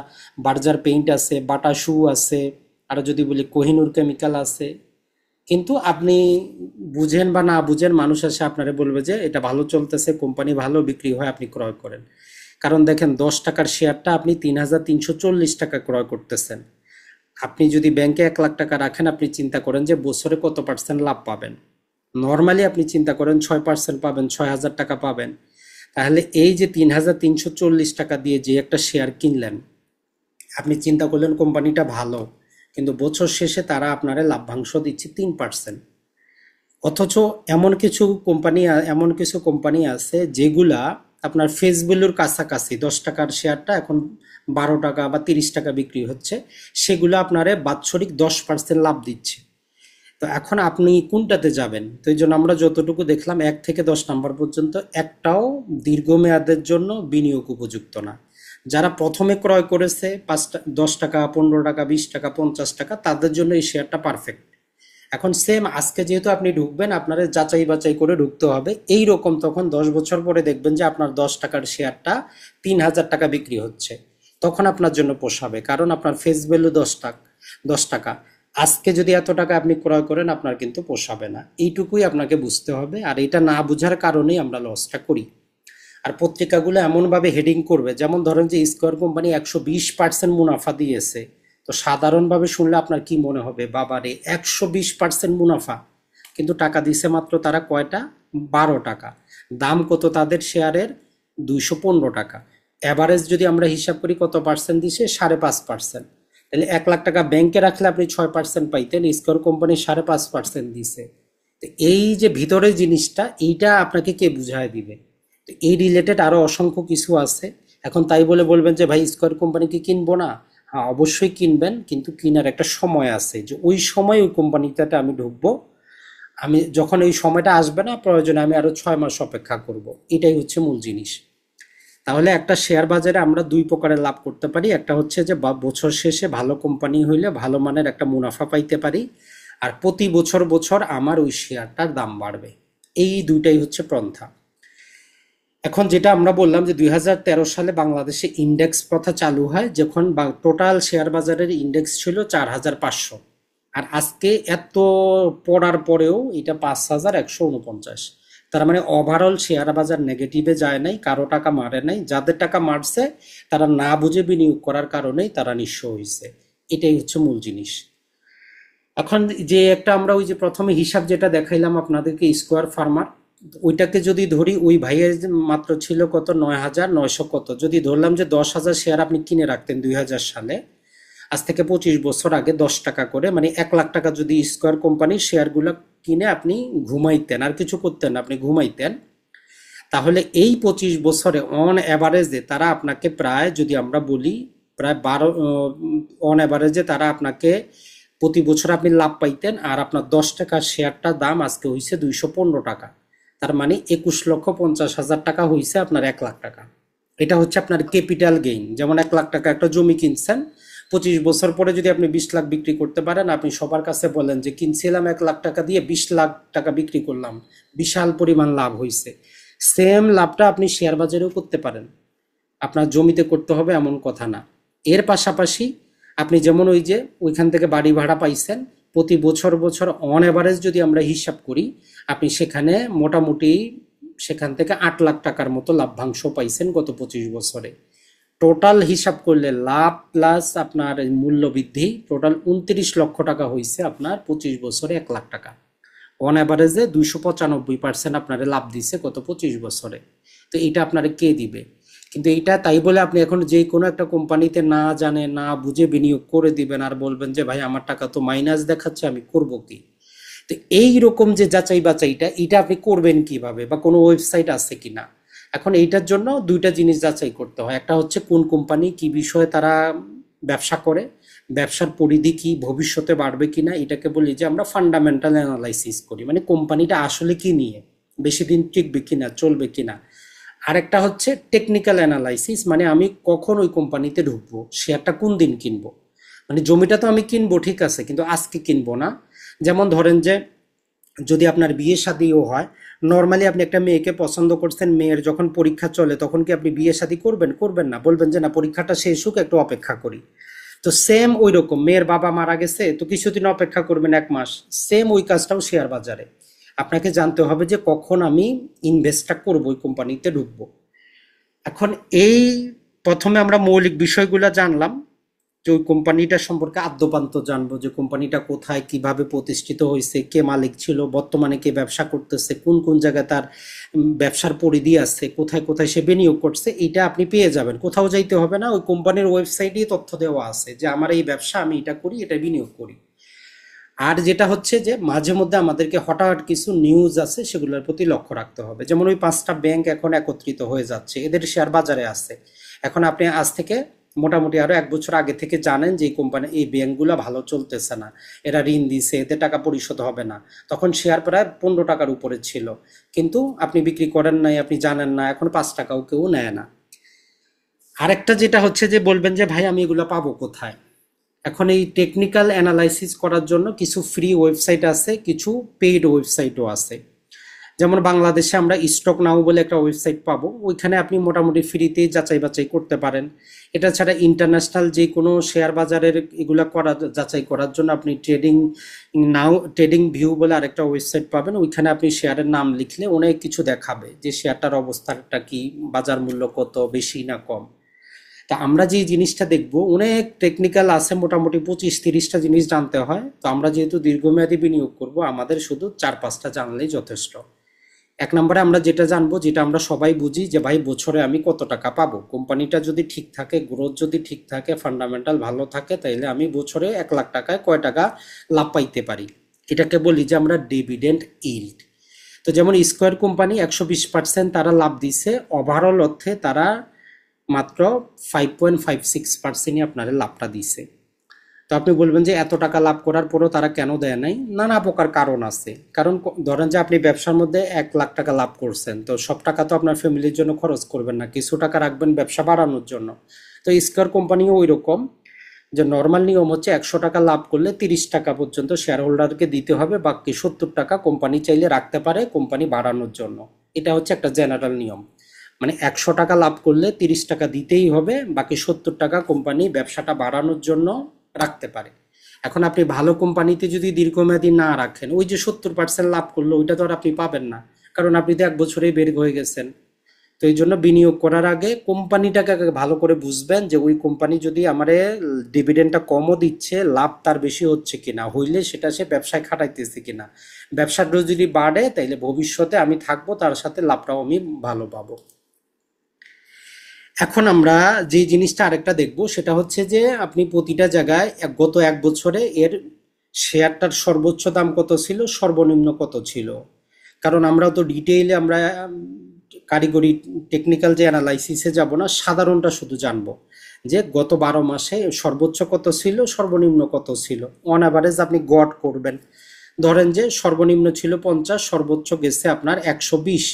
বার্জার পেইন্ট আছে, বাটা শু আছে, আর যদি বলি কোহিনুর কেমিক্যাল আছে। কিন্তু আপনি বুঝেন বা না বুঝেন, মানুষ এসে আপনারা বলবে যে এটা ভালো চলতেছে, কোম্পানি ভালো, বিক্রি হয়, আপনি ক্রয় করেন। কারণ দেখেন 10 টাকার শেয়ারটা আপনি 3,340 টাকা ক্রয় করতেছেন। আপনি যদি ব্যাংকে 1 লাখ টাকা রাখেন, আপনি চিন্তা করেন যে বছরে কত পার্সেন্ট লাভ পাবেন। নর্মালি আপনি চিন্তা করেন 6% পাবেন, 6,000 টাকা পাবেন। তাহলে এই যে 3,340 টাকা দিয়ে যে একটা শেয়ার কিনলেন, আপনি চিন্তা করলেন কোম্পানিটা ভালো, কিন্তু বছর শেষে তারা আপনারা লাভ্যাংশ দিচ্ছে 3%। অথচ এমন কিছু কোম্পানি আছে যেগুলা আপনার ফেস ভ্যালুর কাছাকাছি, 10 টাকার শেয়ারটা এখন 12 টাকা বা 30 টাকা বিক্রি হচ্ছে, সেগুলো আপনারে বাৎসরিক 10% লাভ দিচ্ছে। তো এখন আপনি কোনটাতে যাবেন? তো এই জন্য আমরা যতটুকু দেখলাম 1 থেকে 10 নাম্বার পর্যন্ত একটাও দীর্ঘমেয়াদের জন্য বিনিয়োগ উপযুক্ত না। যারা প্রথমে ক্রয় করেছে 10 টাকা, 15 টাকা, 20 টাকা, 50 টাকা, তাদের জন্য এই শেয়ারটা পারফেক্ট। এখন সেম আজকে যেহেতু আপনি ঢুকবেন, আপনার যাচাই বাছাই করে ঢুকতে হবে। এই রকম তখন 10 বছর পরে দেখবেন যে আপনার 10 টাকার শেয়ারটা 3,000 টাকা বিক্রি হচ্ছে, তখন আপনার জন্য পোষাবে, কারণ আপনার ফেস ভ্যালু 10 টাকা। আজকে যদি এত টাকা আপনি ক্রয় করেন, আপনার কিন্তু পোষাবে না। এইটুকুই আপনাকে বুঝতে হবে, আর এটা না বুঝার কারণেই আমরা লসটা করি। আর পত্রিকাগুলো এমনভাবে হেডিং করবে, যেমন ধরেন যে স্কয়ার কোম্পানি 120% মুনাফা দিয়েছে, তো সাধারণভাবে শুনলে আপনার কি মনে হবে, বাবারে 120% মুনাফা, কিন্তু টাকা দিছে মাত্র তারা কয়টা, 12 টাকা। দাম কত তাদের শেয়ারের, 215 টাকা। অ্যাভারেজ যদি আমরা হিসাব করি কত পার্সেন্ট দিছে, 5.5%। তাহলে 1 লাখ টাকা ব্যাংকে রাখলে আপনি 6% পাইতেন, স্কয়ার কোম্পানি 5.5% দিছে। তো এই যে ভিতরে জিনিসটা, এইটা আপনাকে কে বুঝায় দিবে? তো এই রিলেটেড আরো অসংখ্য কিছু আছে। এখন তাই বলে বলবেন যে ভাই স্কয়ার কোম্পানি কি কিনবো না? হ্যাঁ, অবশ্যই কিনবেন, কিন্তু কেনার একটা সময় আছে, যে ওই সময় ওই কোম্পানিটাতে আমি ঢুকবো। আমি যখন ওই সময়টা আসবে না, প্রয়োজনে আমি আরো 6 মাস অপেক্ষা করব। এটাই হচ্ছে মূল জিনিস। তাহলে একটা শেয়ার বাজারে আমরা দুই প্রকারের লাভ করতে পারি। একটা হচ্ছে যে বছর শেষে ভালো কোম্পানি হইলে ভালো মানের একটা মুনাফা পাইতে পারি, আর প্রতি বছর বছর আমার ওই শেয়ারটার দাম বাড়বে। এই দুইটাই হচ্ছে পন্থা। এখন যেটা আমরা বললাম যে 2013 সালে বাংলাদেশে ইন্ডেক্স প্রথা চালু হয়, যখন টোটাল শেয়ার বাজারের ইন্ডেক্স ছিল 4,500, আর আজকে এত পড়ার পরেও এটা 5,149। তার মানে ওভারঅল শেয়ার বাজার নেগেটিভে যায় নাই, কারো টাকা মারে নাই। যাদের টাকা মারছে তারা না বুঝে বিনিয়োগ করার কারণেই তারা নিঃস্ব হয়েছে। এটাই হচ্ছে মূল জিনিস। এখন যে একটা আমরা ওই যে প্রথমে হিসাব যেটা দেখাইলাম আপনাদেরকে, স্কোয়ার ফার্মার, ওইটাকে যদি ধরি, ওই ভাইয়ের মাত্র ছিল কত, 9,900 কত, যদি ধরলাম যে 10,000 শেয়ার আপনি কিনে রাখতেন 2000 সালে, আজ থেকে 25 বছর আগে 10 টাকা করে, মানে 1 লাখ টাকা যদি স্কোয়ার কোম্পানির শেয়ারগুলো কিনে আপনি ঘুমাইতেন, আর কিছু করতেন না, আপনি ঘুমাইতেন, তাহলে এই 25 বছরে অন অ্যাভারেজে তারা আপনাকে প্রায়, যদি আমরা বলি প্রায় 12, অন অ্যাভারেজে তারা আপনাকে প্রতি বছর আপনি লাভ পাইতেন। আর আপনার 10 টাকার শেয়ারটার দাম আজকে হয়েছে 215 টাকা, তার মানে 21,50,000 টাকা হয়েছে আপনার 1 লাখ টাকা। এটা হচ্ছে আপনার ক্যাপিটাল গেইন। যেমন 1 লাখ টাকা একটা জমি কিনছেন, 25 বছর পরে যদি আপনি 20 লাখ বিক্রি করতে পারেন, আপনি সবার কাছে বলেন যে কিনছিলাম 1 লাখ টাকা দিয়ে, 20 লাখ টাকা বিক্রি করলাম, বিশাল পরিমাণ লাভ হয়েছে। সেম লাভটা আপনি শেয়ার বাজারেও করতে পারেন, আপনার জমিতে করতে হবে এমন কথা না। এর পাশাপাশি আপনি যেমন ওই যে ওইখান থেকে বাড়ি ভাড়া পাইছেন, প্রতি বছর বছর অন অ্যাভারেজ যদি আমরা হিসাব করি, আপনি সেখানে মোটামুটি সেখান থেকে 8 লাখ টাকার মতো লাভ্যাংশ পাইছেন গত 25 বছরে। টোটাল হিসাব করলে লাভ প্লাস আপনার মূল্য বৃদ্ধি টোটাল 29 লক্ষ টাকা হয়েছে আপনার 25 বছরে 1 লাখ টাকা। অন অ্যাভারেজে 295% আপনারে লাভ দিছে কত 25 বছরে। তো এটা আপনারে কে দিবে? কিন্তু এইটা তাই বলে আপনি এখন যে কোনো একটা কোম্পানিতে না জানে না বুঝে বিনিয়োগ করে দিবেন আর বলবেন যে ভাই আমার টাকা তো মাইনাস দেখাচ্ছে, আমি করব কি? তো এই রকম যে যাচাই বাছাইটা এটা আপনি করবেন কিভাবে, বা কোনো ওয়েবসাইট আছে কিনা? এখন এইটার জন্য দুইটা জিনিস যাচাই করতে হয়। একটা হচ্ছে কোন কোম্পানি কি বিষয়ে তারা ব্যবসা করে, ব্যবসার পরিধি কি, ভবিষ্যতে বাড়বে কিনা, এটাকে বলি যে আমরা ফান্ডামেন্টাল অ্যানালাইসিস করি, মানে কোম্পানিটা আসলে কি নিয়ে, বেশি দিন টিকবে কিনা, চলবে কিনা। আরেকটা হচ্ছে টেকনিক্যাল অ্যানালাইসিস, মানে আমি কখন ওই কোম্পানিতে ঢুকবো, শেয়ারটা কোন দিন কিনবো। মানে জমিটা তো আমি কিনবো ঠিক আছে, কিন্তু আজকে কিনবো না। যেমন ধরেন যে যদি আপনার বিয়ে শাদিও হয়, নর্মালি আপনি একটা মেয়েকে পছন্দ করছেন, মেয়ের যখন পরীক্ষা চলে তখন কি আপনি বিয়ে শাদী করবেন? করবেন না, বলবেন যে না পরীক্ষাটা শেষ হোক একটু অপেক্ষা করি। তো সেম ওই রকম, মেয়ের বাবা মারা গেছে তো কিছুদিন অপেক্ষা করবেন, 1 মাস। সেম ওই কাজটাও শেয়ার বাজারে। আপনাকে জানতে হবে যে কখন আমি ইনভেস্টটা করবো, ওই কোম্পানিতে ঢুকবো। এখন এই প্রথমে আমরা মৌলিক বিষয়গুলো জানলাম, যে ওই কোম্পানিটা সম্পর্কে আদ্যোপান্ত জানবো, যে কোম্পানিটা কোথায় কিভাবে প্রতিষ্ঠিত হয়েছে, কে মালিক ছিল, বর্তমানে কে ব্যবসা করতেছে, কোন কোন জায়গায় তার ব্যবসার পরিধি আছে, কোথায় কোথায় সে বিনিয়োগ করছে। এটা আপনি পেয়ে যাবেন, কোথাও যাইতে হবে না, ওই কোম্পানির ওয়েবসাইটেই তথ্য দেওয়া আছে যে আমার এই ব্যবসা, আমি এটা করি, এটা বিনিয়োগ করি। আর যেটা হচ্ছে যে মাঝে মধ্যে আমাদেরকে হঠাৎ কিছু নিউজ আছে সেগুলোর প্রতি লক্ষ্য রাখতে হবে। যেমন ওই 5টা ব্যাংক এখন একত্রিত হয়ে যাচ্ছে, এদের শেয়ার বাজারে আছে। এখন আপনি আজ থেকে মোটামুটি আরো 1 বছর আগে থেকে জানেন যে এই কোম্পানি, এই ব্যাংকগুলো ভালো চলতেছে না, এরা ঋণ দিছে, এতে টাকা পরিশোধ হবে না। তখন শেয়ার প্রায় 15 টাকার উপরে ছিল, কিন্তু আপনি বিক্রি করেন নাই, আপনি জানেন না, এখন 5 টাকাও কেউ নেয় না। আরেকটা যেটা হচ্ছে যে বলবেন যে ভাই আমি এগুলো পাবো কোথায়? এখন এই টেকনিক্যাল অ্যানালাইসিস করার জন্য কিছু ফ্রি ওয়েবসাইট আছে, কিছু পেইড ওয়েবসাইটও আছে। যেমন বাংলাদেশে আমরা স্টক নাও বলে একটা ওয়েবসাইট পাবো, ওইখানে আপনি মোটামুটি ফ্রিতেই যাচাই বাছাই করতে পারেন। এটা ছাড়া ইন্টারন্যাশনাল যে কোনো শেয়ার বাজারের এগুলা করা, যাচাই করার জন্য আপনি ট্রেডিং ভিউ বলে আরেকটা ওয়েবসাইট পাবেন, ওইখানে আপনি শেয়ারের নাম লিখলে অনেক কিছু দেখাবে যে শেয়ারটার অবস্থাটা কি, বাজার মূল্য কত, বেশি না কম। তা আমরা যে জিনিসটা দেখব অনেক টেকনিক্যাল আছে, মোটামুটি 25-30টা জিনিস জানতে হয়। তো আমরা যেহেতু দীর্ঘমেয়াদী বিনিয়োগ করব, আমাদের শুধু 4-5টা জানলেই যথেষ্ট। 1 নম্বরে আমরা যেটা জানবো, যেটা আমরা সবাই বুঝি, যে ভাই বছরে আমি কত টাকা পাবো। কোম্পানিটা যদি ঠিক থাকে, গ্রোথ যদি ঠিক থাকে, ফান্ডামেন্টাল ভালো থাকে, তাইলে আমি বছরে 1 লাখ টাকায় কয় টাকা লাভ পাইতে পারি। এটাকে বলি যে আমরা ডিভিডেন্ড ইল্ড। তো যেমন স্কয়ার কোম্পানি 120% তারা লাভ দিছে, ওভারঅল অর্থে তারা মাত্র 5.56%ই আপনার লাভটা দিছে। তো আপনি বলবেন যে এত টাকা লাভ করার পরও তারা কেন দেয় নাই? নানা প্রকার কারণ আছে। কারণ ধরেন যে আপনি ব্যবসার মধ্যে 1 লাখ টাকা লাভ করছেন, তো সব টাকা তো আপনার ফ্যামিলির জন্য খরচ করবেন না, কিছু টাকা রাখবেন ব্যবসা বাড়ানোর জন্য। তো স্কয়ার কোম্পানিও ওই রকম, যে নর্মাল নিয়ম হচ্ছে 100 টাকা লাভ করলে 30 টাকা পর্যন্ত শেয়ার হোল্ডারকে দিতে হবে, বাকি 70 টাকা কোম্পানি চাইলে রাখতে পারে কোম্পানি বাড়ানোর জন্য। এটা হচ্ছে একটা জেনারেল নিয়ম। মানে 100 টাকা লাভ করলে 30 টাকা দিতেই হবে, বাকি 70 টাকা কোম্পানি ব্যবসাটা বাড়ানোর জন্য রাখতে পারে। এখন আপনি ভালো কোম্পানিতে যদি দীর্ঘমেয়াদী না রাখেন, ওই যে 70% লাভ করলো ওইটা তো আর আপনি পাবেন না, কারণ আপনি তো 1 বছরেই বের হয়ে গেছেন। তো এই জন্য বিনিয়োগ করার আগে কোম্পানিটাকে আগে ভালো করে বুঝবেন, যে ওই কোম্পানি যদি আমারে ডিভিডেন্ডটা কমও দিচ্ছে, লাভ তার বেশি হচ্ছে কিনা, হইলে সেটা সে ব্যবসায় খাটাইতেছে কিনা। ব্যবসাটা যদি বাড়ে তাইলে ভবিষ্যতে আমি থাকবো, তার সাথে লাভটাও আমি ভালো পাবো। এখন আমরা যে জিনিসটা আরেকটা দেখব, সেটা হচ্ছে যে আপনি প্রতিটা জায়গায় গত 1 বছরে এর শেয়ারটার সর্বোচ্চ দাম কত ছিল, সর্বনিম্ন কত ছিল। কারণ আমরা তো ডিটেইলে আমরা কারিগরি টেকনিক্যাল যে অ্যানালাইসিসে যাব না, সাধারণটা শুধু জানবো যে গত 12 মাসে সর্বোচ্চ কত ছিল, সর্বনিম্ন কত ছিল। অন অ্যাভারেজ আপনি গড় করবেন, ধরেন যে সর্বনিম্ন ছিল 50, সর্বোচ্চ গেছে আপনার 120।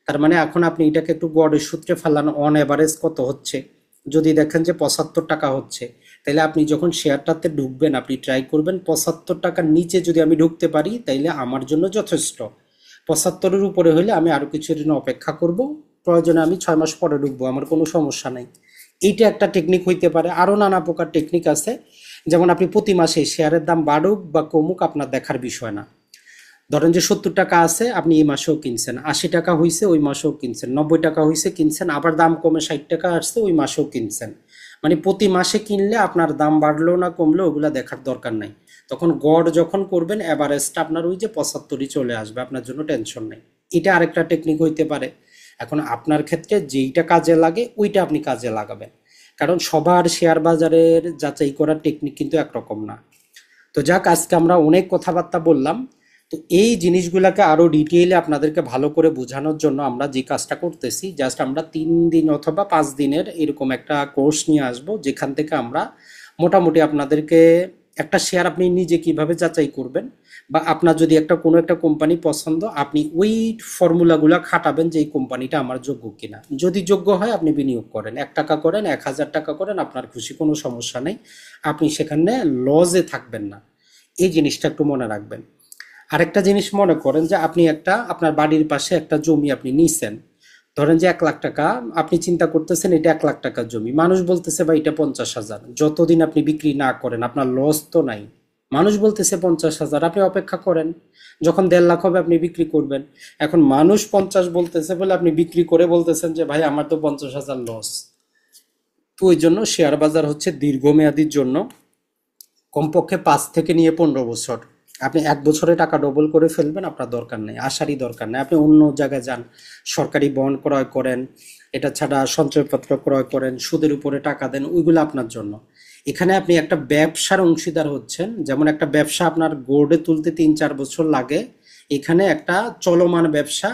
তার মানে এখন আপনি এটাকে একটু গড়ের সূত্রে ফেলান, অন এভারেজ কত হচ্ছে। যদি দেখেন যে 75 টাকা হচ্ছে, তাহলে আপনি যখন শেয়ারটাতে ঢুকবেন আপনি ট্রাই করবেন 75 টাকার নিচে যদি আমি ঢুকতে পারি তাইলে আমার জন্য যথেষ্ট। 75-এর উপরে হলে আমি আরো কিছুদিন অপেক্ষা করব, প্রয়োজনে আমি 6 মাস পরে ঢুকবো, আমার কোনো সমস্যা নাই। এইটা একটা টেকনিক হইতে পারে। আরো নানা প্রকার টেকনিক আছে, যেমন আপনি প্রতি মাসে শেয়ারের দাম বাড়ুক বা কমুক আপনার দেখার বিষয় না। ধরেন যে 70 টাকা আছে, আপনি এই মাসেও কিনছেন, 80 টাকা হয়েছে ওই মাসেও কিনছেন, 90 টাকা হয়েছে কিনছেন, আবার দাম কমে 60 টাকা আসছে ওই মাসেও কিনছেন। মানে প্রতি মাসে কিনলে আপনার দাম বাড়লো না কমলো ওগুলা দেখার দরকার নাই। তখন গড় যখন করবেন অ্যাভারেজটা আপনার ওই যে 75ই চলে আসবে, আপনার জন্য টেনশন নেই। এটা আরেকটা টেকনিক হইতে পারে। এখন আপনার ক্ষেত্রে যেইটা কাজে লাগে ওইটা আপনি কাজে লাগাবেন, কারণ সবার শেয়ার বাজারের যাচাই করার টেকনিক কিন্তু একরকম না। তো যাক, আজকে আমরা অনেক কথাবার্তা বললাম। তো এই জিনিসগুলোকে আরো ডিটেইলে আপনাদেরকে ভালো করে বোঝানোর জন্য আমরা যে কাজটা করতেছি, জাস্ট আমরা 3 দিন অথবা 5 দিনের এরকম একটা কোর্স নিয়ে আসব, যেখান থেকে আমরা মোটামুটি আপনাদেরকে একটা শেয়ার আপনি নিজে কিভাবে যাচাই করবেন, বা আপনার যদি একটা কোনো একটা কোম্পানি পছন্দ, আপনি ওই ফর্মুলাগুলো খাটাবেন যে এই কোম্পানিটা আমার যোগ্য কিনা। যদি যোগ্য হয় আপনি বিনিয়োগ করেন, 1 টাকা করেন, 1,000 টাকা করেন, আপনার খুশি, কোনো সমস্যা নেই। আপনি সেখানে লজে থাকবেন না, এই জিনিসটা একটু মনে রাখবেন। আরেকটা জিনিস মনে করেন যে আপনি একটা আপনার বাড়ির পাশে একটা জমি আপনি নিছেন, ধরেন যে 1 লাখ টাকা, আপনি চিন্তা করতেছেন এটা 1 লাখ টাকার জমি, মানুষ বলতেছে বা এটা 50,000, যতদিন আপনি বিক্রি না করেন আপনার লস তো নাই। মানুষ বলতেছে 50,000, আপনি অপেক্ষা করেন, যখন 1.5 লাখ হবে আপনি বিক্রি করবেন। এখন মানুষ 50 বলতেছে বলে আপনি বিক্রি করে বলতেছেন যে ভাই আমার তো 50,000 লস। তো ওই জন্য শেয়ার বাজার হচ্ছে দীর্ঘমেয়াদীর জন্য, কমপক্ষে 5 থেকে নিয়ে 15 বছর। আপনি 1 বছরে টাকা ডবল করে ফেলবেন, আপনার দরকার নেই, আসারই দরকার নেই। আপনি অন্য জায়গায় যান, সরকারি বন্ড ক্রয় করেন, এটা ছাড়া সঞ্চয়পত্র ক্রয় করেন, সুদের উপরে টাকা দেন, ওইগুলো আপনার জন্য। এখানে আপনি একটা ব্যবসার অংশীদার হচ্ছেন, যেমন একটা ব্যবসা আপনার গড়ে তুলতে 3-4 বছর লাগে, এখানে একটা চলমান ব্যবসা,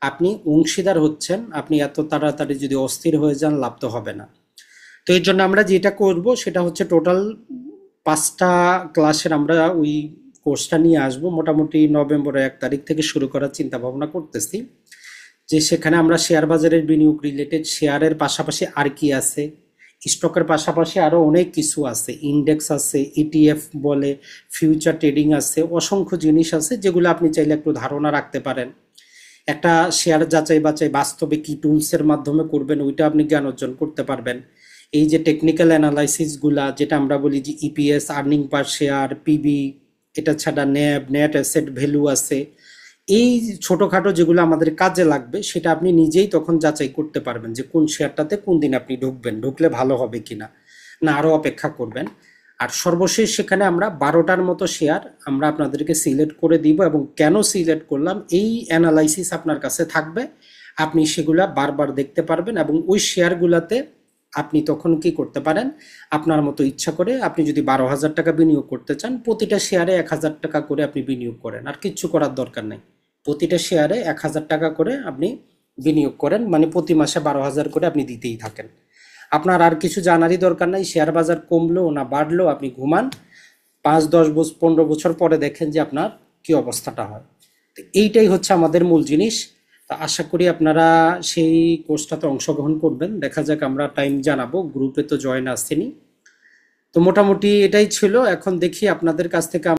আপনি অংশীদার হচ্ছেন। আপনি এত তাড়াতাড়ি যদি অস্থির হয়ে যান লাভ তো হবে না। তো এর জন্য আমরা যেটা করব সেটা হচ্ছে টোটাল 5টা ক্লাসের আমরা ওই কোর্সটা নিয়ে আসব, মোটামুটি নভেম্বরের 1 তারিখ থেকে শুরু করার চিন্তা ভাবনা করতেছি। যে সেখানে আমরা শেয়ার বাজারের বিনিয়োগ রিলেটেড, শেয়ারের পাশাপাশি আর কি আছে, স্টকের পাশাপাশি আরো অনেক কিছু আছে, ইন্ডেক্স আছে, ইটিএফ বলে, ফিউচার ট্রেডিং আছে, অসংখ্য জিনিস আছে যেগুলো আপনি চাইলে একটু ধারণা রাখতে পারেন। একটা শেয়ার যাচাই বাছাই বাস্তবে কি টুলসের মাধ্যমে করবেন ওইটা আপনি জ্ঞান অর্জন করতে পারবেন। এই যে টেকনিক্যাল অ্যানালাইসিস গুলা, যেটা আমরা বলি যে ইপিএস, আর্নিং পার শেয়ার, পিবি, এটা ছাড়া ন্যাব, নেট অ্যাসেট ভ্যালু আছে, এই ছোটখাটো যেগুলো আমাদের কাজে লাগবে সেটা আপনি নিজেই তখন যাচাই করতে পারবেন যে কোন শেয়ারটাতে কোন দিন আপনি ঢুকবেন, ঢুকলে ভালো হবে কিনা, না আরো অপেক্ষা করবেন। আর সর্বশেষ সেখানে আমরা 12টার মতো শেয়ার আমরা আপনাদেরকে সিলেক্ট করে দিব, এবং কেন সিলেক্ট করলাম এই অ্যানালাইসিস আপনার কাছে থাকবে, আপনি সেগুলা বারবার দেখতে পারবেন। এবং ওই শেয়ারগুলাতে আপনি তখন কি করতে পারেন, আপনার মতো ইচ্ছা করে আপনি যদি 12,000 টাকা বিনিয়োগ করতে চান, প্রতিটা শেয়ারে 1,000 টাকা করে আপনি বিনিয়োগ করেন, আর কিচ্ছু করার দরকার নেই। প্রতিটা শেয়ারে 1,000 টাকা করে আপনি বিনিয়োগ করেন, মানে প্রতি মাসে 12,000 করে আপনি দিতেই থাকেন। আপনার আর কিছু জানারই দরকার নাই, শেয়ার বাজার কমলো না বাড়লো আপনি ঘুমান, 5, 10, 15 বছর পরে দেখেন যে আপনার কি অবস্থাটা হয়। তো এইটাই হচ্ছে আমাদের মূল জিনিস। তা আশা করি আপনারা সেই কোর্সটাতে অংশগ্রহণ করবেন, দেখা যাক, আমরা টাইম জানাবো, গ্রুপে তো জয়েন আসছেনি। তো মোটামুটি এটাই ছিল, এখন দেখি আপনাদের কাছ থেকে